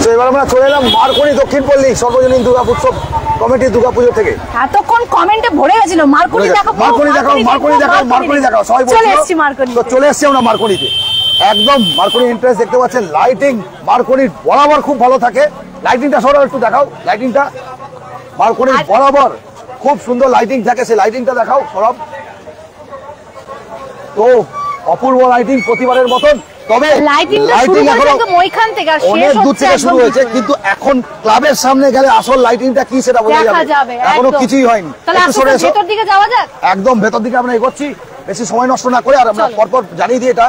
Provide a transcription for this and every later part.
তো এবার আমরা চলে এলাম মারকনি দক্ষিণ পল্লী সর্বজনীন দুর্গা উৎসব কমিটি দুর্গাপুজো থেকে। এতক্ষণ কমেন্টে ভরে গেছিল মারকনি দেখাও, মারকনি দেখাও, মারকনি দেখাও, মারকনি দেখাও, সবাই বলছিল। চলে এসেছি মারকনি। তো চলে এসেছি আমরা মারকনিতে। একদম মারকনি এন্ট্রান্স দেখতে পাচ্ছেন, লাইটিং মারকনির বরাবর খুব ভালো থাকে। লাইটিংটা সরাও একটু দেখাও, লাইটিংটা মারকনির বরাবর খুব সুন্দর লাইটিং থাকে, সেই লাইটিংটা দেখাও সরব। তো অপূর্ব লাইটিং প্রতিবারের মতন, তবে লাইটিং অনেক দূর থেকে শুরু হয়েছে, কিন্তু এখন ক্লাবের সামনে গেলে আসল লাইটিংটা কি সেটা বোঝা যাবে, এখনো কিছুই হয়নি। একদম ভেতর দিকে আমরা এগোচ্ছি, বেশি সময় নষ্ট না করে। আর আমরা পরপর জানিয়ে দিই, এটা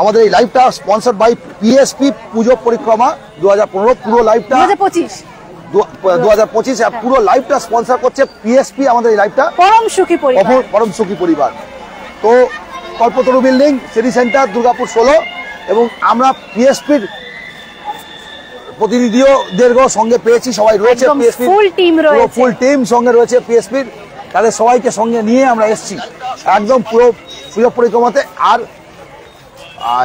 আমাদের এই লাইভটা স্পন্সর্ড বাই পিএসপি পুজো পরিক্রমা 2015। পুরো লাইভটা 2025 পুরো লাইভটা স্পন্সর করছে পিএসপি। আমাদের এই লাইভটা পরম সুখী পরিবার। তো কল্পতরু বিল্ডিং, সিটি সেন্টার, দুর্গাপুর 16। এবং আমরা পিএসপির প্রতিনিধিদের সঙ্গে পেয়েছি, সবাই রয়েছে, ফুল টিম সঙ্গে রয়েছে পিএসপির। তাদের সবাইকে সঙ্গে নিয়ে আমরা এসেছি একদম পুরো পুজো পরিক্রমাতে। আর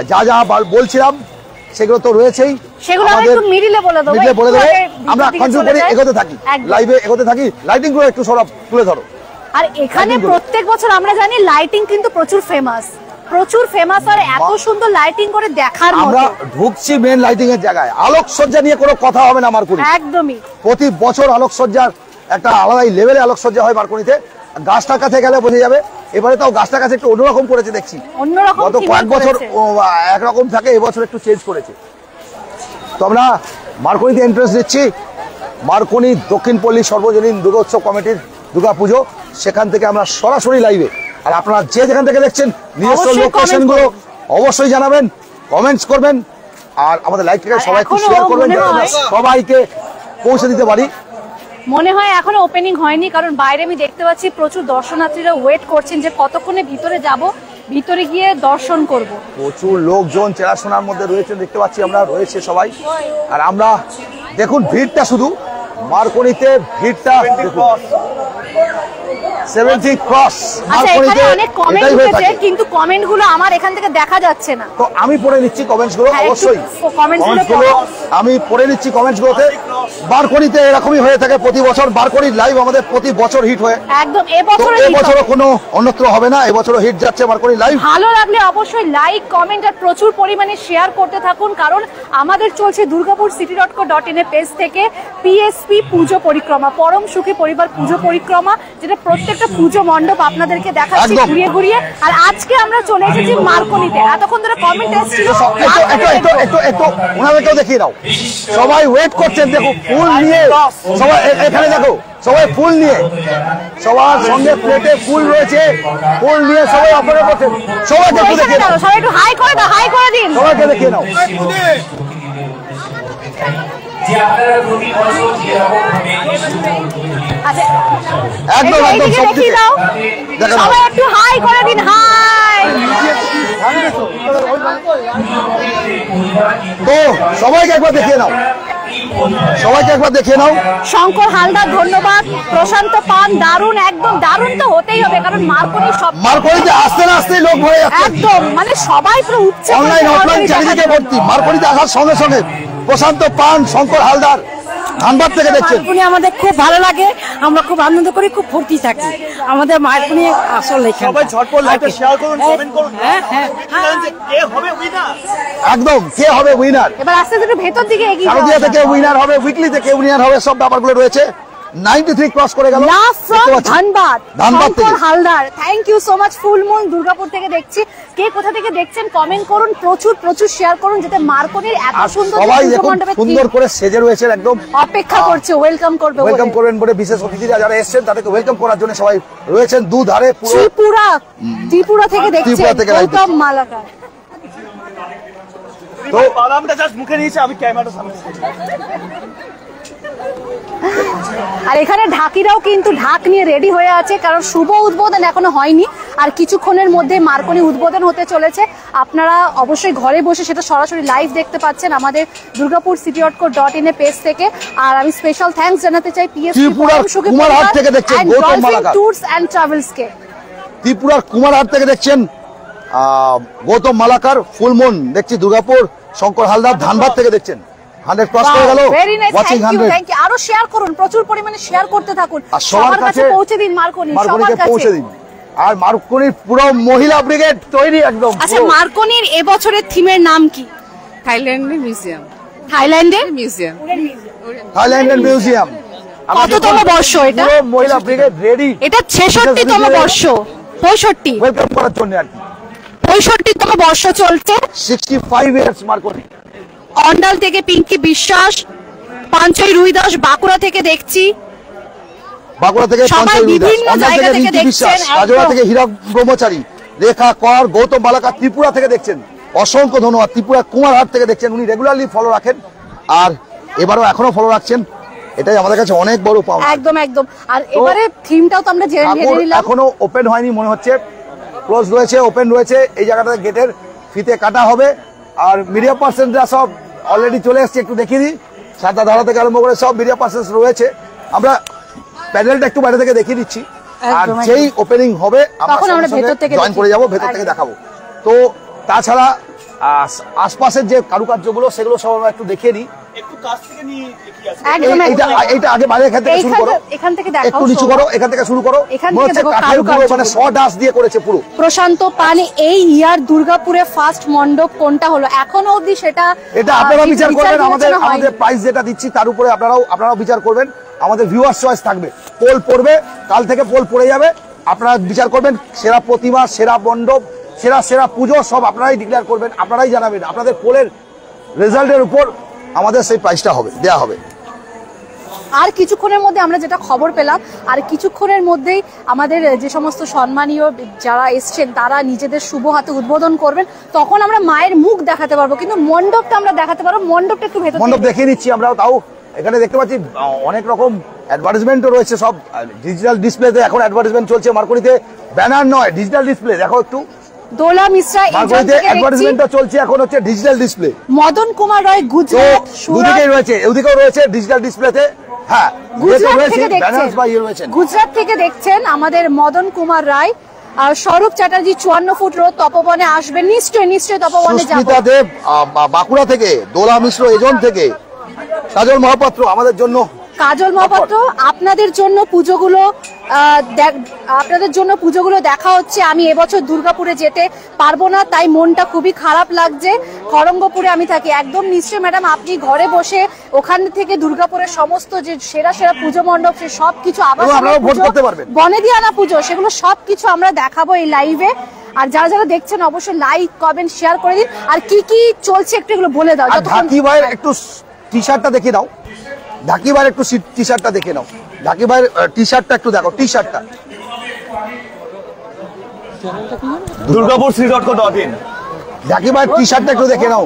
যা যা বলছিলাম সেগুলো তো রয়েছেই, আমরা কন্টিনিউ করে এগোতে থাকি, লাইভে এগোতে থাকি। লাইটিং গুলো একটু সব তুলে ধরো। আর এখানে প্রত্যেক বছর আমরা জানি লাইটিং কিন্তু প্রচুর ফেমাস, আর এত সুন্দর লাইটিং করে দেখার মতো। আমরা ঢুকছি মেন লাইটিং এর জায়গায়। আলোকসজ্জা নিয়ে কোনো কথা হবে না মারকনি, একদমই। প্রতি বছর আলোকসজ্জার একটা আলাদাই লেভেলে আলোকসজ্জা হয় মারকনিতে। গাছটার কাছে গেলে বোঝা যাবে। এবারে তাও গাছটার কাছে একটু অন্যরকম করেছে দেখছি, গত কয়েক বছর একরকম থাকে, এবছর একটু চেঞ্জ করেছে। তো আমরা মারকনিতে এন্ট্রেন্স দিচ্ছি, মারকনি দক্ষিণ পল্লী সর্বজনীন দুর্গা উৎসব কমিটির দুর্গাপুজো। সেখান থেকে আমরা সরাসরি লাইভে। আর আপনারা যে যেখান থেকে দেখছেন নিজস্ব লোকেশন গুলো অবশ্যই জানাবেন, কমেন্টস করবেন। আর আমাদের লাইভটাকে সবাইকে শেয়ার করবেন, সবাইকে পৌঁছে দিতে পারি। মনে হয় এখনো ওপেনিং হয়নি, কারণ বাইরে আমি দেখতে পাচ্ছি প্রচুর দর্শনার্থীরা ওয়েট করছেন যে কতক্ষণে ভিতরে যাব, ভিতরে গিয়ে দর্শন করব। প্রচুর লোকজন চেনাশোনার মধ্যে রয়েছে, দেখতে পাচ্ছি আমরা, রয়েছে সবাই। আর আমরা দেখুন ভিড়টা, শুধু মারকনিতে ভিড়টা দেখুন। 70 ক্রস মারকনিতে অনেক কমেন্ট হয়েছে, কিন্তু কমেন্টগুলো আমার এখান থেকে দেখা যাচ্ছে না। তো আমি পড়ে নিচ্ছি কমেন্টসগুলো, অবশ্যই কমেন্টসগুলো আমি পড়ে নিচ্ছি। কমেন্টসগুলোতে মারকনিতে এরকমই হয়ে থাকে প্রতি বছর। মারকনির লাইভ আমাদের প্রতি বছর হিট হয়, একদম। এবছরও কোনো অন্যত্র হবে না, এবছরও হিট যাচ্ছে মারকনির লাইভ। ভালো লাগলে অবশ্যই লাইক, কমেন্ট আর প্রচুর পরিমাণে শেয়ার করতে থাকুন, কারণ আমাদের চলছে দুর্গাপুর city.co.in এর পেজ থেকে পিএসপি পুজো পরিক্রমা, পরম সুখী পরিবার পুজো পরিক্রমা, যেটা প্রত্যেকটা পুজো মণ্ডপ আপনাদেরকে দেখাচ্ছি ঘুরিয়ে ঘুরিয়ে। আর আজকে আমরা চলে এসেছি মারকনিতে। এতক্ষণ ধরে কমেন্ট এসেছিল, একটু ওনাদেরকেও দেখিয়ে দাও। সবাই ওয়েট করছেন, দেখো ফুল নিয়ে সবাই এখানে, দেখো সবাই ফুল নিয়ে, সবার সঙ্গে প্লেটে ফুল রয়েছে, ফুল নিয়ে সবাই অপেক্ষা করছেন। সবাইকে একটু দেখিয়ে দাও, সবাই একটু হাই করে দাও, হাই করে দিন, সবাইকে দেখিয়ে দাও। একদম একদম সবাই একটু হাই করে দিন, হাই। তো সবাইকে একবার দেখিয়ে নাও, সবাইকে একবার দেখিয়ে নাও। শঙ্কর হালদার ধন্যবাদ, প্রশান্ত পান দারুণ, একদম দারুণ তো হতেই হবে, কারণ মারকনিতে আসতে না আসতেই লোক ভরে যাচ্ছে একদম, মানে সবাই পুরো উঠছে, অনলাইন অফলাইন চারিদিকে ভর্তি। মারকনিতে আসার সঙ্গে সঙ্গে প্রশান্ত পান, শঙ্কর হালদার ধানবাদ থেকে দেখছেন। মারকনি আমাদের খুব ভালো লাগে, আমরা খুব আনন্দ করি, খুব ফুর্তি থাকি। আমাদের মারকনি আসলে সবাই ঝটপট লাইভে শেয়ার করুন, কমেন্ট করুন। কে হবে উইনার, একদম কে হবে উইনার। এবার আস্তে আস্তে ভেতর দিকে এগিয়ে যাও। শারদিয়া থেকে উইনার হবে, উইকলি থেকে উইনার হবে, সব ব্যাপারগুলো রয়েছে। 93 ক্রস করে গেল Dhanbad Shankar Haldar. Thank you so much. Full moon Durgapur থেকে দেখছি। কে কোথা থেকে দেখছেন কমেন্ট করুন, প্রচুর প্রচুর শেয়ার করুন, যাতে মারকনির এত সুন্দর সবাই সুন্দর করে সেজে রয়েছে, একদম অপেক্ষা করছে, ওয়েলকাম করবেন বলে বিশেষ অতিথিরা যারা এসেছেন তাদেরকে ওয়েলকাম করার জন্য সবাই রয়েছেন দুধারে। ত্রিপুরা থেকে দেখছেন গৌতম মালাকার। তো বাদামটা জাস্ট মুখে নিয়েছে, আমি ক্যামেরাটা সামনে। আর এখানে ঢাকিরাও কিন্তু ঢাক নিয়ে রেডি হয়ে আছে, কারণ শুভ উদ্বোধন এখনো হয়নি, আর কিছুক্ষণের মধ্যে মারকনি উদ্বোধন হতে চলেছে। আপনারা অবশ্যই ঘরে বসে সেটা সরাসরি লাইভ দেখতে পাচ্ছেন আমাদের দুর্গাপুর city.co.in এর পেজ থেকে। আর আমি স্পেশাল থ্যাঙ্কস জানাতে চাই পিএসপি কুমারহাট থেকে দেখছেন Gautam Malakar tours and travels কে। ত্রিপুরার কুমারহাট থেকে দেখছেন গৌতম মালাকার। ফুলমুন দেখছি দুর্গাপুর শঙ্কর হালদার ধানবাদ থেকে দেখছেন। 100 ক্রস করে গেল, ওয়াচিং 100। Thank you. আরো শেয়ার করুন, প্রচুর পরিমাণে শেয়ার করতে থাকুন, আর সবার কাছে পৌঁছে দিন মার্কনিকে পৌঁছে দিন। আর মার্কনির পুরো মহিলা ব্রিগেড তৈরি একদম। আচ্ছা, মার্কনির এবছরের থিমের নাম কি? থাইল্যান্ডের মিউজিয়াম। থাইল্যান্ডের মিউজিয়াম। থাইল্যান্ডের মিউজিয়াম। কততম বর্ষ এটা? পুরো মহিলা ব্রিগেড রেডি। এটা 66তম বর্ষ। 65 ওয়েলকাম করার জন্য আর কি। 65তম বর্ষ চলছে। 65 ইয়ার্স মার্কনি। অন্ডাল থেকে পিঙ্কি বিশ্বাস, পাঞ্চই রুইদাস বাঁকুড়া থেকে দেখছি, বাঁকুড়া থেকে সবাই পঞ্চায়েত বিভিন্ন অন্ডাল জায়গা থেকে থেকে রিঙ্কি বিশ্বাস, দেখছেন, রাজোয়া একদম। থেকে হীরক ব্রহ্মচারী, রেখা কর, গৌতম বালাকা ত্রিপুরা থেকে দেখছেন। অসংখ্য ধন্যবাদ। ত্রিপুরা কুমারহাট থেকে দেখছেন, উনি রেগুলারলি ফলো রাখেন আর এবারও এখনো ফলো রাখছেন, এটাই আমাদের কাছে অনেক বড় পাওয়া। একদম একদম। আর এবারে থিমটাও তো আমরা জেনে নিলাম। এখনো ওপেন হয়নি মনে হচ্ছে, ক্লোজ রয়েছে, ওপেন রয়েছে। এই জায়গাটাতে গেটের ফিতে কাটা হবে। আর মিডিয়া পার্সনরা সব অলরেডি চলে এসছে, একটু দেখিয়ে দিই। সাদা ধারা থেকে আরম্ভ করে সব মিডিয়া পার্সন রয়েছে। আমরা প্যানেলটা একটু বাইরে থেকে দেখিয়ে দিচ্ছি। আর যেই ওপেনিং হবে আমরা ভেতর থেকে জয়েন করে যাবো, ভেতর থেকে দেখাবো। তো তাছাড়া আশপাশের যে কারুকার্যগুলো সেগুলো সব আমরা একটু দেখিয়ে নিই। এইটা আগে বাইরে এখান থেকে শুরু করো, এখান থেকে দেখাও, একটু নিচু করো, এখান থেকে শুরু করো। মনে হচ্ছে কাঠের পুরো মানে 100 ডাস দিয়ে করেছে পুরো। প্রশান্ত পান, এই ইয়ার দুর্গাপুরে ফার্স্ট মণ্ডপ কোনটা হলো এখনো অবধি সেটা এটা আপনারা বিচার করবেন। আমাদের প্রাইস যেটা দিচ্ছি তার উপরে আপনারাও বিচার করবেন। আমাদের ভিউয়ার্স চয়েস থাকবে, পোল পড়বে, কাল থেকে পোল পড়ে যাবে, আপনারা বিচার করবেন। সেরা প্রতিমা, সেরা মণ্ডপ, সেরা পুজো সব আপনারাই ডিক্লেয়ার করবেন, আপনারাই জানাবেন। আপনাদের পোলের রেজাল্টের উপর আমাদের সেই প্রাইসটা হবে, দেয়া হবে। আর কিছুক্ষণের মধ্যে আমরা যেটা খবর পেলাম, আর কিছুক্ষণের মধ্যেই আমাদের যে সমস্ত সম্মানীয় যারা এসছেন তারা নিজেদের শুভ হাতে উদ্বোধন করবেন, তখন আমরা মায়ের মুখ দেখাতে পারবো, কিন্তু মণ্ডপটা আমরা দেখাতে পারবো। মণ্ডপটা একটু ভেতর মণ্ডপ দেখিয়ে নিচ্ছি আমরা। তাও এখানে দেখতে পাচ্ছি অনেক রকম অ্যাডভার্টাইজমেন্টও রয়েছে, সব ডিজিটাল ডিসপ্লেতে এখন অ্যাডভার্টাইজমেন্ট চলছে। মার্কনিতে ব্যানার নয়, ডিজিটাল ডিসপ্লে। দেখো একটু দোলা মিশ্রা অ্যাডভার্টাইজমেন্টটা চলছে, এখন হচ্ছে ডিজিটাল ডিসপ্লে। মদন কুমার রায় গুজরাট, দুদিকেই রয়েছে, ওদিকেও রয়েছে ডিজিটাল ডিসপ্লেতে। হ্যাঁ, গুজরাট থেকে দেখছেন আমাদের মদন কুমার রায়। আর স্বরূপ চ্যাটার্জি 54 ফুট রোড তপবনে আসবেন, নিশ্চয়ই তপবনে যাবো। সুস্মিতা দেব বাঁকুড়া থেকে, দোলা মিশ্র এজন থেকে, কাজল মহাপাত্র আমাদের জন্য। কাজল মহাপাত্র, আপনাদের জন্য পুজোগুলো দেখা হচ্ছে। আমি এবছর দুর্গাপুরে যেতে পারবো না, তাই মনটা খুবই খারাপ লাগছে। খড়ঙ্গপুরে আমি থাকি। একদম নিশ্চয়ই ম্যাডাম, আপনি ঘরে বসে ওখান থেকে দুর্গাপুরের সমস্ত যে সেরা পুজো মণ্ডপ, সে সবকিছু আবার বনেদিয়ানা পুজো, সেগুলো সবকিছু আমরা দেখাবো এই লাইভে। আর যারা দেখছেন অবশ্যই লাইক, কমেন্ট, শেয়ার করে দিন। আর কি কি চলছে একটু এগুলো বলে দাও। ঢাকি ভাইয়ের একটু টি শার্টটা দেখে দাও, ঢাকি ভাইয়ের একটু টি শার্টটা দেখে নাও। ঢাকি ভাইয়ের টি শার্টটা একটু দেখো, টি শার্টটা দুর্গাপুর city.co.in। ঢাকি ভাইয়ের টি শার্টটা একটু দেখে নাও।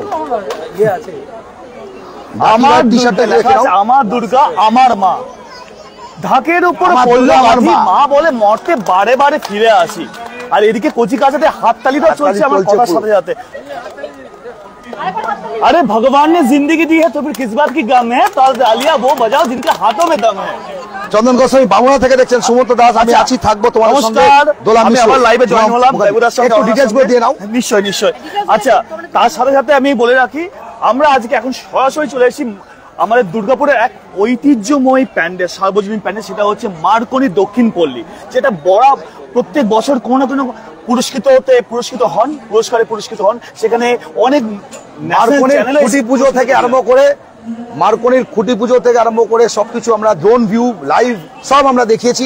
আমার টি শার্টটা দেখে নাও। আমার দুর্গা আমার মা, ঢাকের উপর মা বলে মরতে বারে বারে ফিরে আসি। আর এদিকে কচি কাচাতে হাততালিটা চলছে আমার কথার সাথে সাথে। अरे भगवान ने जिंदगी दी है तो फिर किस बात की गम है, तालियां वो बजाओ जिनके हाथों में दम है। চন্দন গোস্বামী বামুনা থেকে দেখছেন, সুমন্ত দাস আমি আছি, থাকবো তোমাদের সঙ্গে। আমি আবার লাইভে জয়েন হলাম, একটু ডিটেইলস বলে দিয়ে নাও। নিশ্চয়ই। আচ্ছা, তার সাথে সাথে আমি বলে রাখি, আমরা আজকে এখন সরাসরি চলে এসেছি আমাদের দুর্গাপুরের এক ঐতিহ্যময় প্যান্ডেল, সার্বজনীন প্যান্ডেল, সেটা হচ্ছে মার্কনি দক্ষিণ পল্লী, যেটা প্রত্যেক বছর কোনো না কোনো পুরস্কারে পুরস্কৃত হন। সেখানে অনেক খুঁটি পুজো থেকে আরম্ভ করে, মার্কনির খুঁটি পুজো থেকে আরম্ভ করে সবকিছু আমরা ড্রোন ভিউ, লাইভ সব আমরা দেখিয়েছি।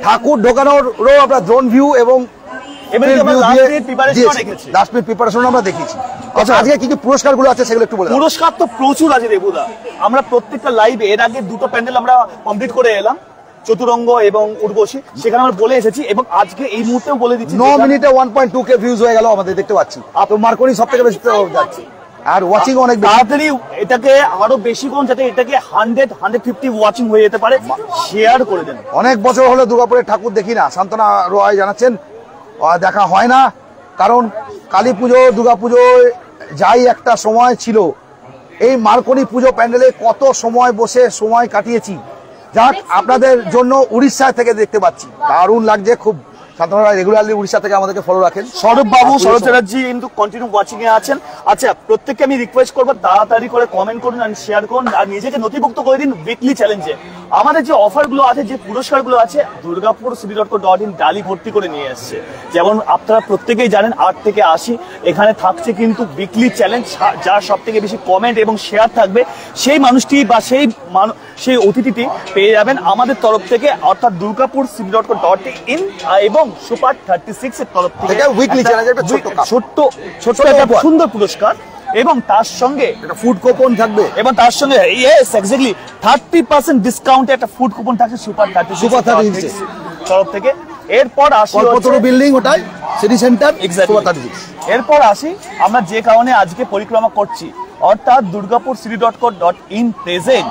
ঠাকুর ঢোকানোরও আমরা ড্রোন ভিউ এবং লাস্ট মিনিট প্রিপারেশন আমরা দেখিয়েছি। আচ্ছা, আজকে কি কি পুরস্কারগুলো আছে সেগুলো একটু বলে। পুরস্কার তো প্রচুর আছে দেবুদা। আমরা প্রত্যেকটা লাইভ, এর আগে 2টো প্যান্ডেল আমরা কমপ্লিট করে এলাম, চতুরঙ্গ এবং উর্বশী, সেখানে আমরা বলে এসেছি এবং আজকে এই মুহূর্তেও বলে দিচ্ছি 9 মিনিটে 1.2K ভিউজ হয়ে গেল আমাদের, দেখতে পাচ্ছি। তো মার্কনি সবথেকে বেশি যাচ্ছে আর ওয়াচিং অনেক তাড়াতাড়ি এটাকে আরো বেশি করুন, যাতে এটাকে 100-150 ওয়াচিং হয়ে যেতে পারে। শেয়ার করে দেন। অনেক বছর হলো দুর্গাপুরের ঠাকুর দেখি না, শান্তনা রয় জানাচ্ছেন দেখা হয় না, কারণ কালী পুজো, দুর্গা পুজোয় যাই একটা সময় ছিল, এই মার্কনি পুজো প্যান্ডেলে কত সময় বসে সময় কাটিয়েছি। যাক, আপনাদের জন্য উড়িষ্যা থেকে দেখতে পাচ্ছি, দারুণ লাগছে, খুব আপনারা রেগুলারলি উড়িষ্যা থেকে আমাদেরকে ফলো রাখেন। সৌরভ বাবু, সৌরভ চ্যাটার্জি কিন্তু কন্টিনিউ ওয়াচিং এ আছেন। আচ্ছা, প্রত্যেককে আমি রিকোয়েস্ট করবো তাড়াতাড়ি করে কমেন্ট করুন আর শেয়ার করুন আর নিজেকে নথিভুক্ত করে দিন উইকলি চ্যালেঞ্জে। আমাদের যে অফার গুলো আছে, যে পুরস্কার গুলো আছে, দুর্গাপুর city.co.in ডালি ভর্তি করে নিয়ে এসছে। যেমন আপনারা প্রত্যেকেই জানেন 8 থেকে 80 এখানে থাকছে কিন্তু উইকলি চ্যালেঞ্জ, যার সব থেকে বেশি কমেন্ট এবং শেয়ার থাকবে সেই মানুষটি বা সেই অতিথিটি পেয়ে যাবেন আমাদের তরফ থেকে, অর্থাৎ দুর্গাপুর city.co.in এবং সুপার 36 এর তরফ থেকে উইকলি চ্যালেঞ্জ একটা ছোট্ট একটা সুন্দর পুরস্কার এবং তার সঙ্গে একটা ফুড কুপন থাকবে এবং তার সঙ্গে ইয়েস এক্স্যাক্টলি 30% ডিসকাউন্টে একটা ফুড কুপন থাকছে সুপার 36 তরফ থেকে। এরপর আসি কল্পতরু বিল্ডিং, ওটাই সিটি সেন্টার সুপার 36। এরপর আসি আমরা যে কারণে আজকে পরিক্রমা করছি, অর্থাৎ দুর্গাপুর city.co.in প্রেজেন্ট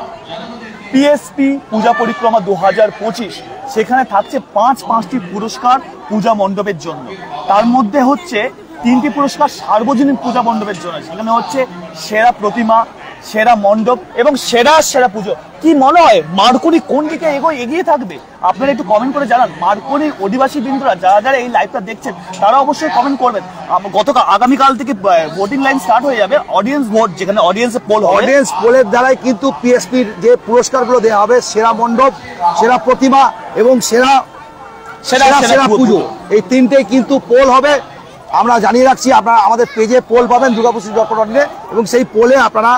পিএসপি পূজা পরিক্রমা 2025। সেখানে থাকছে 5টি পুরস্কার পূজা মণ্ডপের জন্য। তার মধ্যে হচ্ছে 3টি পুরস্কার সার্বজনীন পূজা মণ্ডপের জন্য। সেখানে হচ্ছে সেরা প্রতিমা, সেরা মণ্ডপ এবং সেরা পুজো। কি মনে হয় মার্কনি কোন দিকে এগিয়ে থাকবে? আপনারা একটু কমেন্ট করে জানান। মার্কনির অধিবাসী বিন্দুরা যারা এই লাইভটা দেখছেন তারা অবশ্যই কমেন্ট করবেন। আগামীকাল থেকে ভোটিং লাইন স্টার্ট হয়ে যাবে, অডিয়েন্স ভোট, যেখানে অডিয়েন্সে পোল হবে। অডিয়েন্স পোলের দ্বারাই কিন্তু পিএসপির যে পুরস্কারগুলো দেওয়া হবে, সেরা মণ্ডপ, সেরা প্রতিমা এবং সেরা পুজো, এই 3টেই কিন্তু পোল হবে। আমরা জানিয়ে রাখছি, আপনারা আমাদের পেজে পোল পাবেন দুর্গাপুর city.co.in এবং সেই পোলে আপনারা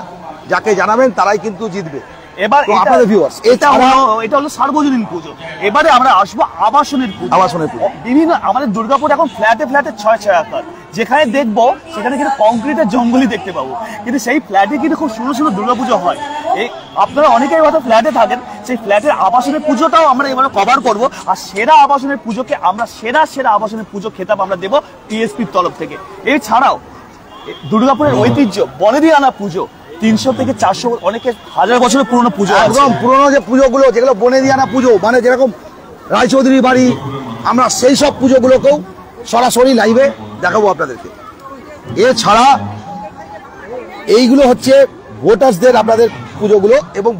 যাকে জানাবেন তারাই কিন্তু জিতবে। এবার আপনাদের ভিউয়ার্স, এটা হলো সার্বজনীন পুজো। এবারে আমরা আসবো আবাসনের পুজো। বিভিন্ন আমাদের দুর্গাপুর এখন ফ্ল্যাটে 6 আকার, যেখানে দেখবো সেখানে কিন্তু কংক্রিটের জঙ্গলই দেখতে পাবো, কিন্তু সেই ফ্ল্যাটে কিন্তু খুব সুন্দর দুর্গাপুজো হয়। এই আপনারা অনেকেই হয়তো ফ্ল্যাটে থাকেন, সেই ফ্ল্যাটের আবাসনের পুজোটাও আমরা এবারে কভার করবো। আর সেরা আবাসনের পুজোকে আমরা সেরা আবাসনের পুজো খেতাব আমরা দেবো পিএসপির তরফ থেকে। এছাড়াও দুর্গাপুরের ঐতিহ্য বনেদিয়ানা পুজো, 300 থেকে 400 অনেকে 1000 বছরের পুরনো পুজো, একদম পুরনো যে পুজোগুলো, যেগুলো বনেদিয়ানা পুজো, মানে যেরকম রায়চৌধুরী বাড়ি, আমরা সেই সব পুজোগুলোকেও সরাসরি লাইভে দেখাবো আপনাদেরকে। এছাড়া এইগুলো হচ্ছে ভোটার্সদের আপনাদের পুজোগুলো, এবং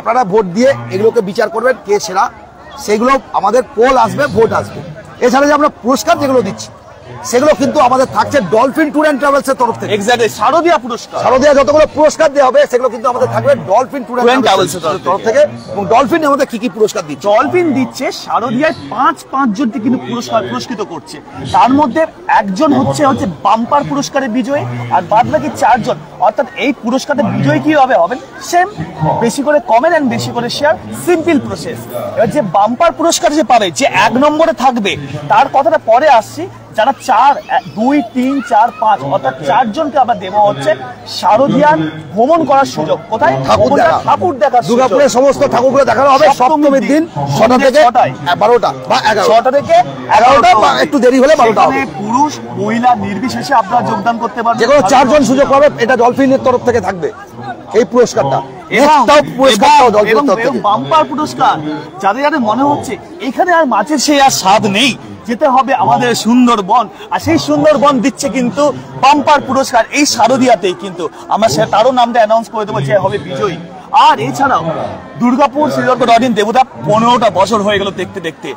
আপনারা ভোট দিয়ে এগুলোকে বিচার করবেন কে সেরা, সেগুলো আমাদের পোল আসবে, ভোট আসবে। এছাড়া যে আমরা পুরস্কার যেগুলো দিচ্ছি সেগুলো কিন্তু আমাদের থাকছে ডলফিন ট্যুর এন্ড ট্রাভেলস এর তরফ থেকে। এক্স্যাক্টলি, শারদীয়া যতগুলো পুরস্কার দেওয়া হবে সেগুলো কিন্তু আমাদের থাকবে ডলফিন ট্যুর এন্ড ট্রাভেলস এর তরফ থেকে। এবং ডলফিন আমাদের কি পুরস্কার দিচ্ছে? ডলফিন দিচ্ছে শারদীয়ায় 5 জনকে কিন্তু পুরস্কৃত করছে। তার মধ্যে একজন হচ্ছে বাম্পার পুরস্কারের বিজয়ী, আর বাদবাকি 4 জন, অর্থাৎ এই পুরস্কারের বিজয়ী কি হবেন সেম, বেশি করে কমেন্ট এন্ড বেশি করে শেয়ার, সিম্পল প্রসেস। এবার যে বাম্পার পুরস্কার যে পাবে, যে 1 নম্বরে থাকবে, তার কথাটা পরে আসছি। যারা 4, 2, 3, 4, 5 অর্থাৎ 4 জনকে আমরা দেবো হচ্ছে শারদীয়ার ভ্রমণ করার সুযোগ। কোথায়? ঠাকুর দেখা। দুর্গাপুরের সমস্ত ঠাকুরগুলো দেখানো হবে সপ্তমীর দিন 6টা থেকে 12টা বা 11টা থেকে 11টা বা একটু দেরি হলে 12টা হবে। পুরুষ মহিলা নির্বিশেষে আপনারা যোগদান করতে পারবেন। যেগুলো 4 জন সুযোগ পাবে, এটা ডলফিনের তরফ থেকে থাকবে এই পুরস্কারটা। বাম্পার পুরস্কার যাদের মনে হচ্ছে এখানে আর মাছের সেই আর স্বাদ নেই, যেতে হবে আমাদের সুন্দরবন, আর সেই সুন্দরবন দিচ্ছে কিন্তু বাম্পার পুরস্কার এই শারদীয়াতেই। কিন্তু আমরা তারও নামটা অ্যানাউন্স করে দেবো যে হবে বিজয়ী। আর এছাড়াও দুর্গাপুর city.co.in দেবতা 15টা বছর হয়ে গেল দেখতে দেখতে।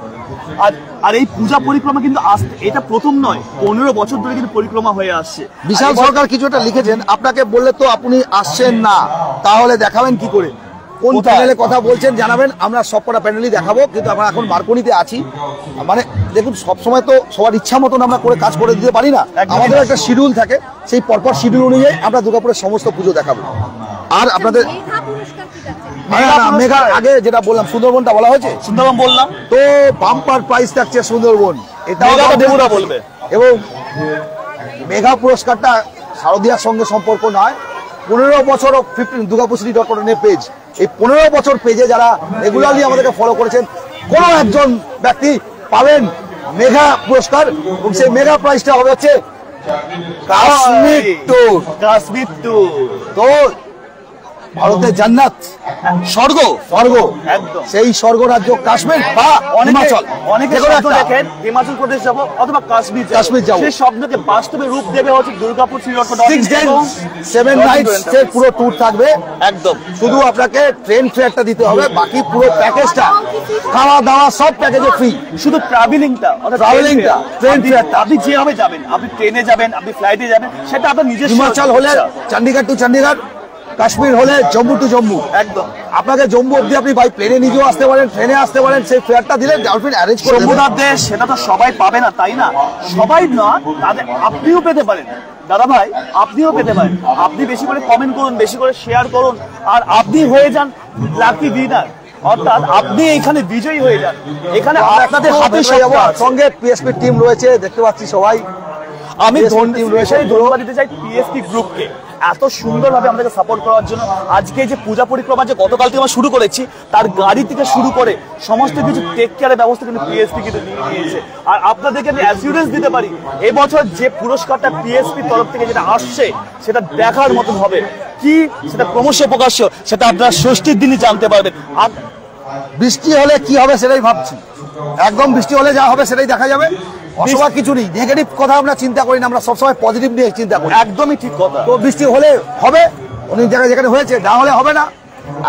আর এই পূজা পরিক্রমা কিন্তু এটা প্রথম নয়, 15 বছর ধরে কিন্তু পরিক্রমা হয়ে আসছে। বিশাল সরকার কিছু একটা লিখেছেন, আপনাকে বললে তো আপনি আসছেন না, তাহলে দেখাবেন কি করে? কোন প্যানেলে কথা বলছেন জানাবেন, আমরা সবকটা প্যানেলই দেখাবো। কিন্তু আমরা এখন মার্কনিতে আছি, মানে দেখুন সবসময় তো সবার ইচ্ছা মতন আমরা করে কাজ করে দিতে পারি না, আমাদের একটা শিডিউল থাকে, সেই পরপর শিডিউল অনুযায়ী আমরা দুর্গাপুরের সমস্ত পুজো দেখাবো। আর আপনাদের মেঘার আগে যেটা বললাম, সুন্দরবনটা বলা হয়েছে, সুন্দরবন বললাম তো বাম্পার প্রাইস থাকছে সুন্দরবন, এটাও দেবুরা বলবে। এবং মেঘা পুরস্কারটা শারদীয়ার সঙ্গে সম্পর্ক নয়, 15 বছর দুর্গাপুর city.co.in পেজ, এই 15 বছর পেজে যারা রেগুলারলি আমাদেরকে ফলো করেছেন, কোন একজন ব্যক্তি পাবেন মেঘা পুরস্কার, এবং সেই মেঘা প্রাইসটা হবে হচ্ছে কাশ্মীর ট্যুর। কাশ্মীর ট্যুর। তো ভারতের জান্নাত, স্বর্গ স্বর্গ, একদম। সেই স্বর্গ রাজ্য কাশ্মীর বা হিমাচল, অনেকে যেকোনো স্বপ্ন একটা। দেখেন হিমাচল প্রদেশ যাবো অথবা কাশ্মীর কাশ্মীর যাবো। সেই স্বপ্নকে বাস্তবে রূপ দেবে হচ্ছে দুর্গাপুর সিটিডট 6 days 7 nights এর পুরো ট্যুর থাকবে। একদম। শুধু আপনাকে ট্রেন ফেয়ারটা দিতে হবে, বাকি পুরো প্যাকেজটা খাওয়া দাওয়া সব প্যাকেজে ফ্রি। শুধু ট্রাভেলিংটা ট্রাভেলিংটা, ট্রেন ফেয়ারটা। আপনি যেভাবে যাবেন, আপনি ট্রেনে যাবেন, আপনি ফ্লাইটে যাবেন, সেটা আপনার নিজের হিমাচল হলে চণ্ডীগড় টু চণ্ডীগড়, কাশ্মীর হলে জম্মু টু জম্মু। একদম। আপনাকে জম্মু অব্দি আপনি বাই প্লেনে নিজেও আসতে পারেন, ট্রেনে আসতে পারেন, সেই ফেয়ারটা দিলে ডলফিন অ্যারেঞ্জ করে দেবে। সমুদ্র দেশ সেটা তো সবাই পাবে না, তাই না? সবাই না, তাদের আপনিও পেতে পারেন দাদা ভাই, আপনিও পেতে পারেন। আপনি বেশি করে কমেন্ট করুন, বেশি করে শেয়ার করুন, আর আপনি হয়ে যান লাকি উইনার, অর্থাৎ আপনি এখানে বিজয়ী হয়ে যান। এখানে আপনাদের হাতে সব আছে। সঙ্গে পিএসপি টিম রয়েছে, দেখতে পাচ্ছি সবাই। আমি টিম রয়েছে, ধন্যবাদ দিতে চাই পিএসপি গ্রুপকে এত সুন্দরভাবে আমাদেরকে সাপোর্ট করার জন্য। আজকে যে পূজা পরিক্রমা যে গতকাল থেকে আমরা শুরু করেছি, তার গাড়ি থেকে শুরু করে সমস্ত কিছু টেক কেয়ারের ব্যবস্থা কিন্তু পিএসপি কিন্তু নিয়ে নিয়েছে। আর আপনাদেরকে আমি অ্যাসিউরেন্স দিতে পারি, এবছর যে পুরস্কারটা পিএসপি তরফ থেকে যেটা আসছে সেটা দেখার মতন হবে। কি সেটা ক্রমশ প্রকাশ্য, সেটা আপনারা ষষ্ঠীর দিনই জানতে পারবেন। আর বৃষ্টি হলে কি হবে সেটাই ভাবছি, একদম বৃষ্টি হলে যা হবে সেটাই দেখা যাবে। অসুবিধা কিছু নেই, নেগেটিভ কথা আমরা চিন্তা করি না, আমরা সবসময় পজিটিভ নিয়ে চিন্তা করি। একদমই ঠিক কথা। তো বৃষ্টি হলে হবে, অনেক জায়গায় যেখানে হয়েছে, না হলে হবে না।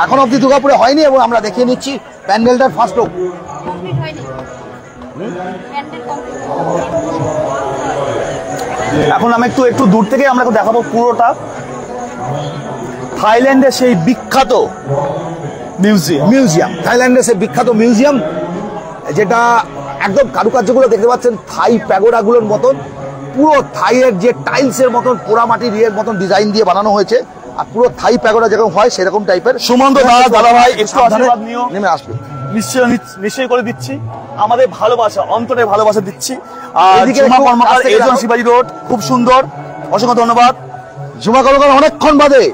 এখন অব্দি দুর্গাপুরে হয়নি, এবং আমরা দেখিয়ে নিচ্ছি প্যান্ডেলটার ফার্স্ট লুক। এখন আমি একটু দূর থেকে আমরা দেখাবো পুরোটা। থাইল্যান্ডের সেই বিখ্যাত মিউজিয়াম, থাইল্যান্ডের সে বিখ্যাত মিউজিয়াম, যেটা একদম কারুকার্যগুলো দেখতে পাচ্ছেন থাই প্যাগোডাগুলোর মতন, পুরো থাইয়ের যে টাইলসের মতন পোড়া মাটির ইয়ের মতন ডিজাইন দিয়ে বানানো হয়েছে, আর পুরো থাই প্যাগোডা যেরকম হয় সেরকম টাইপের। সুমন্ত দাস দাদা ভাই একটু আশীর্বাদ নিও, নেমে আসবে। নিশ্চয় করে দিচ্ছি, আমাদের ভালোবাসা, অন্তরে ভালোবাসা দিচ্ছি। আর এদিকে ঝুমা একটু কর্মকার, আস্তে করে এজন রাখো। শিবাজি রোড, খুব সুন্দর, অসংখ্য ধন্যবাদ। ঝুমা কর্মকার অনেকক্ষণ বাদে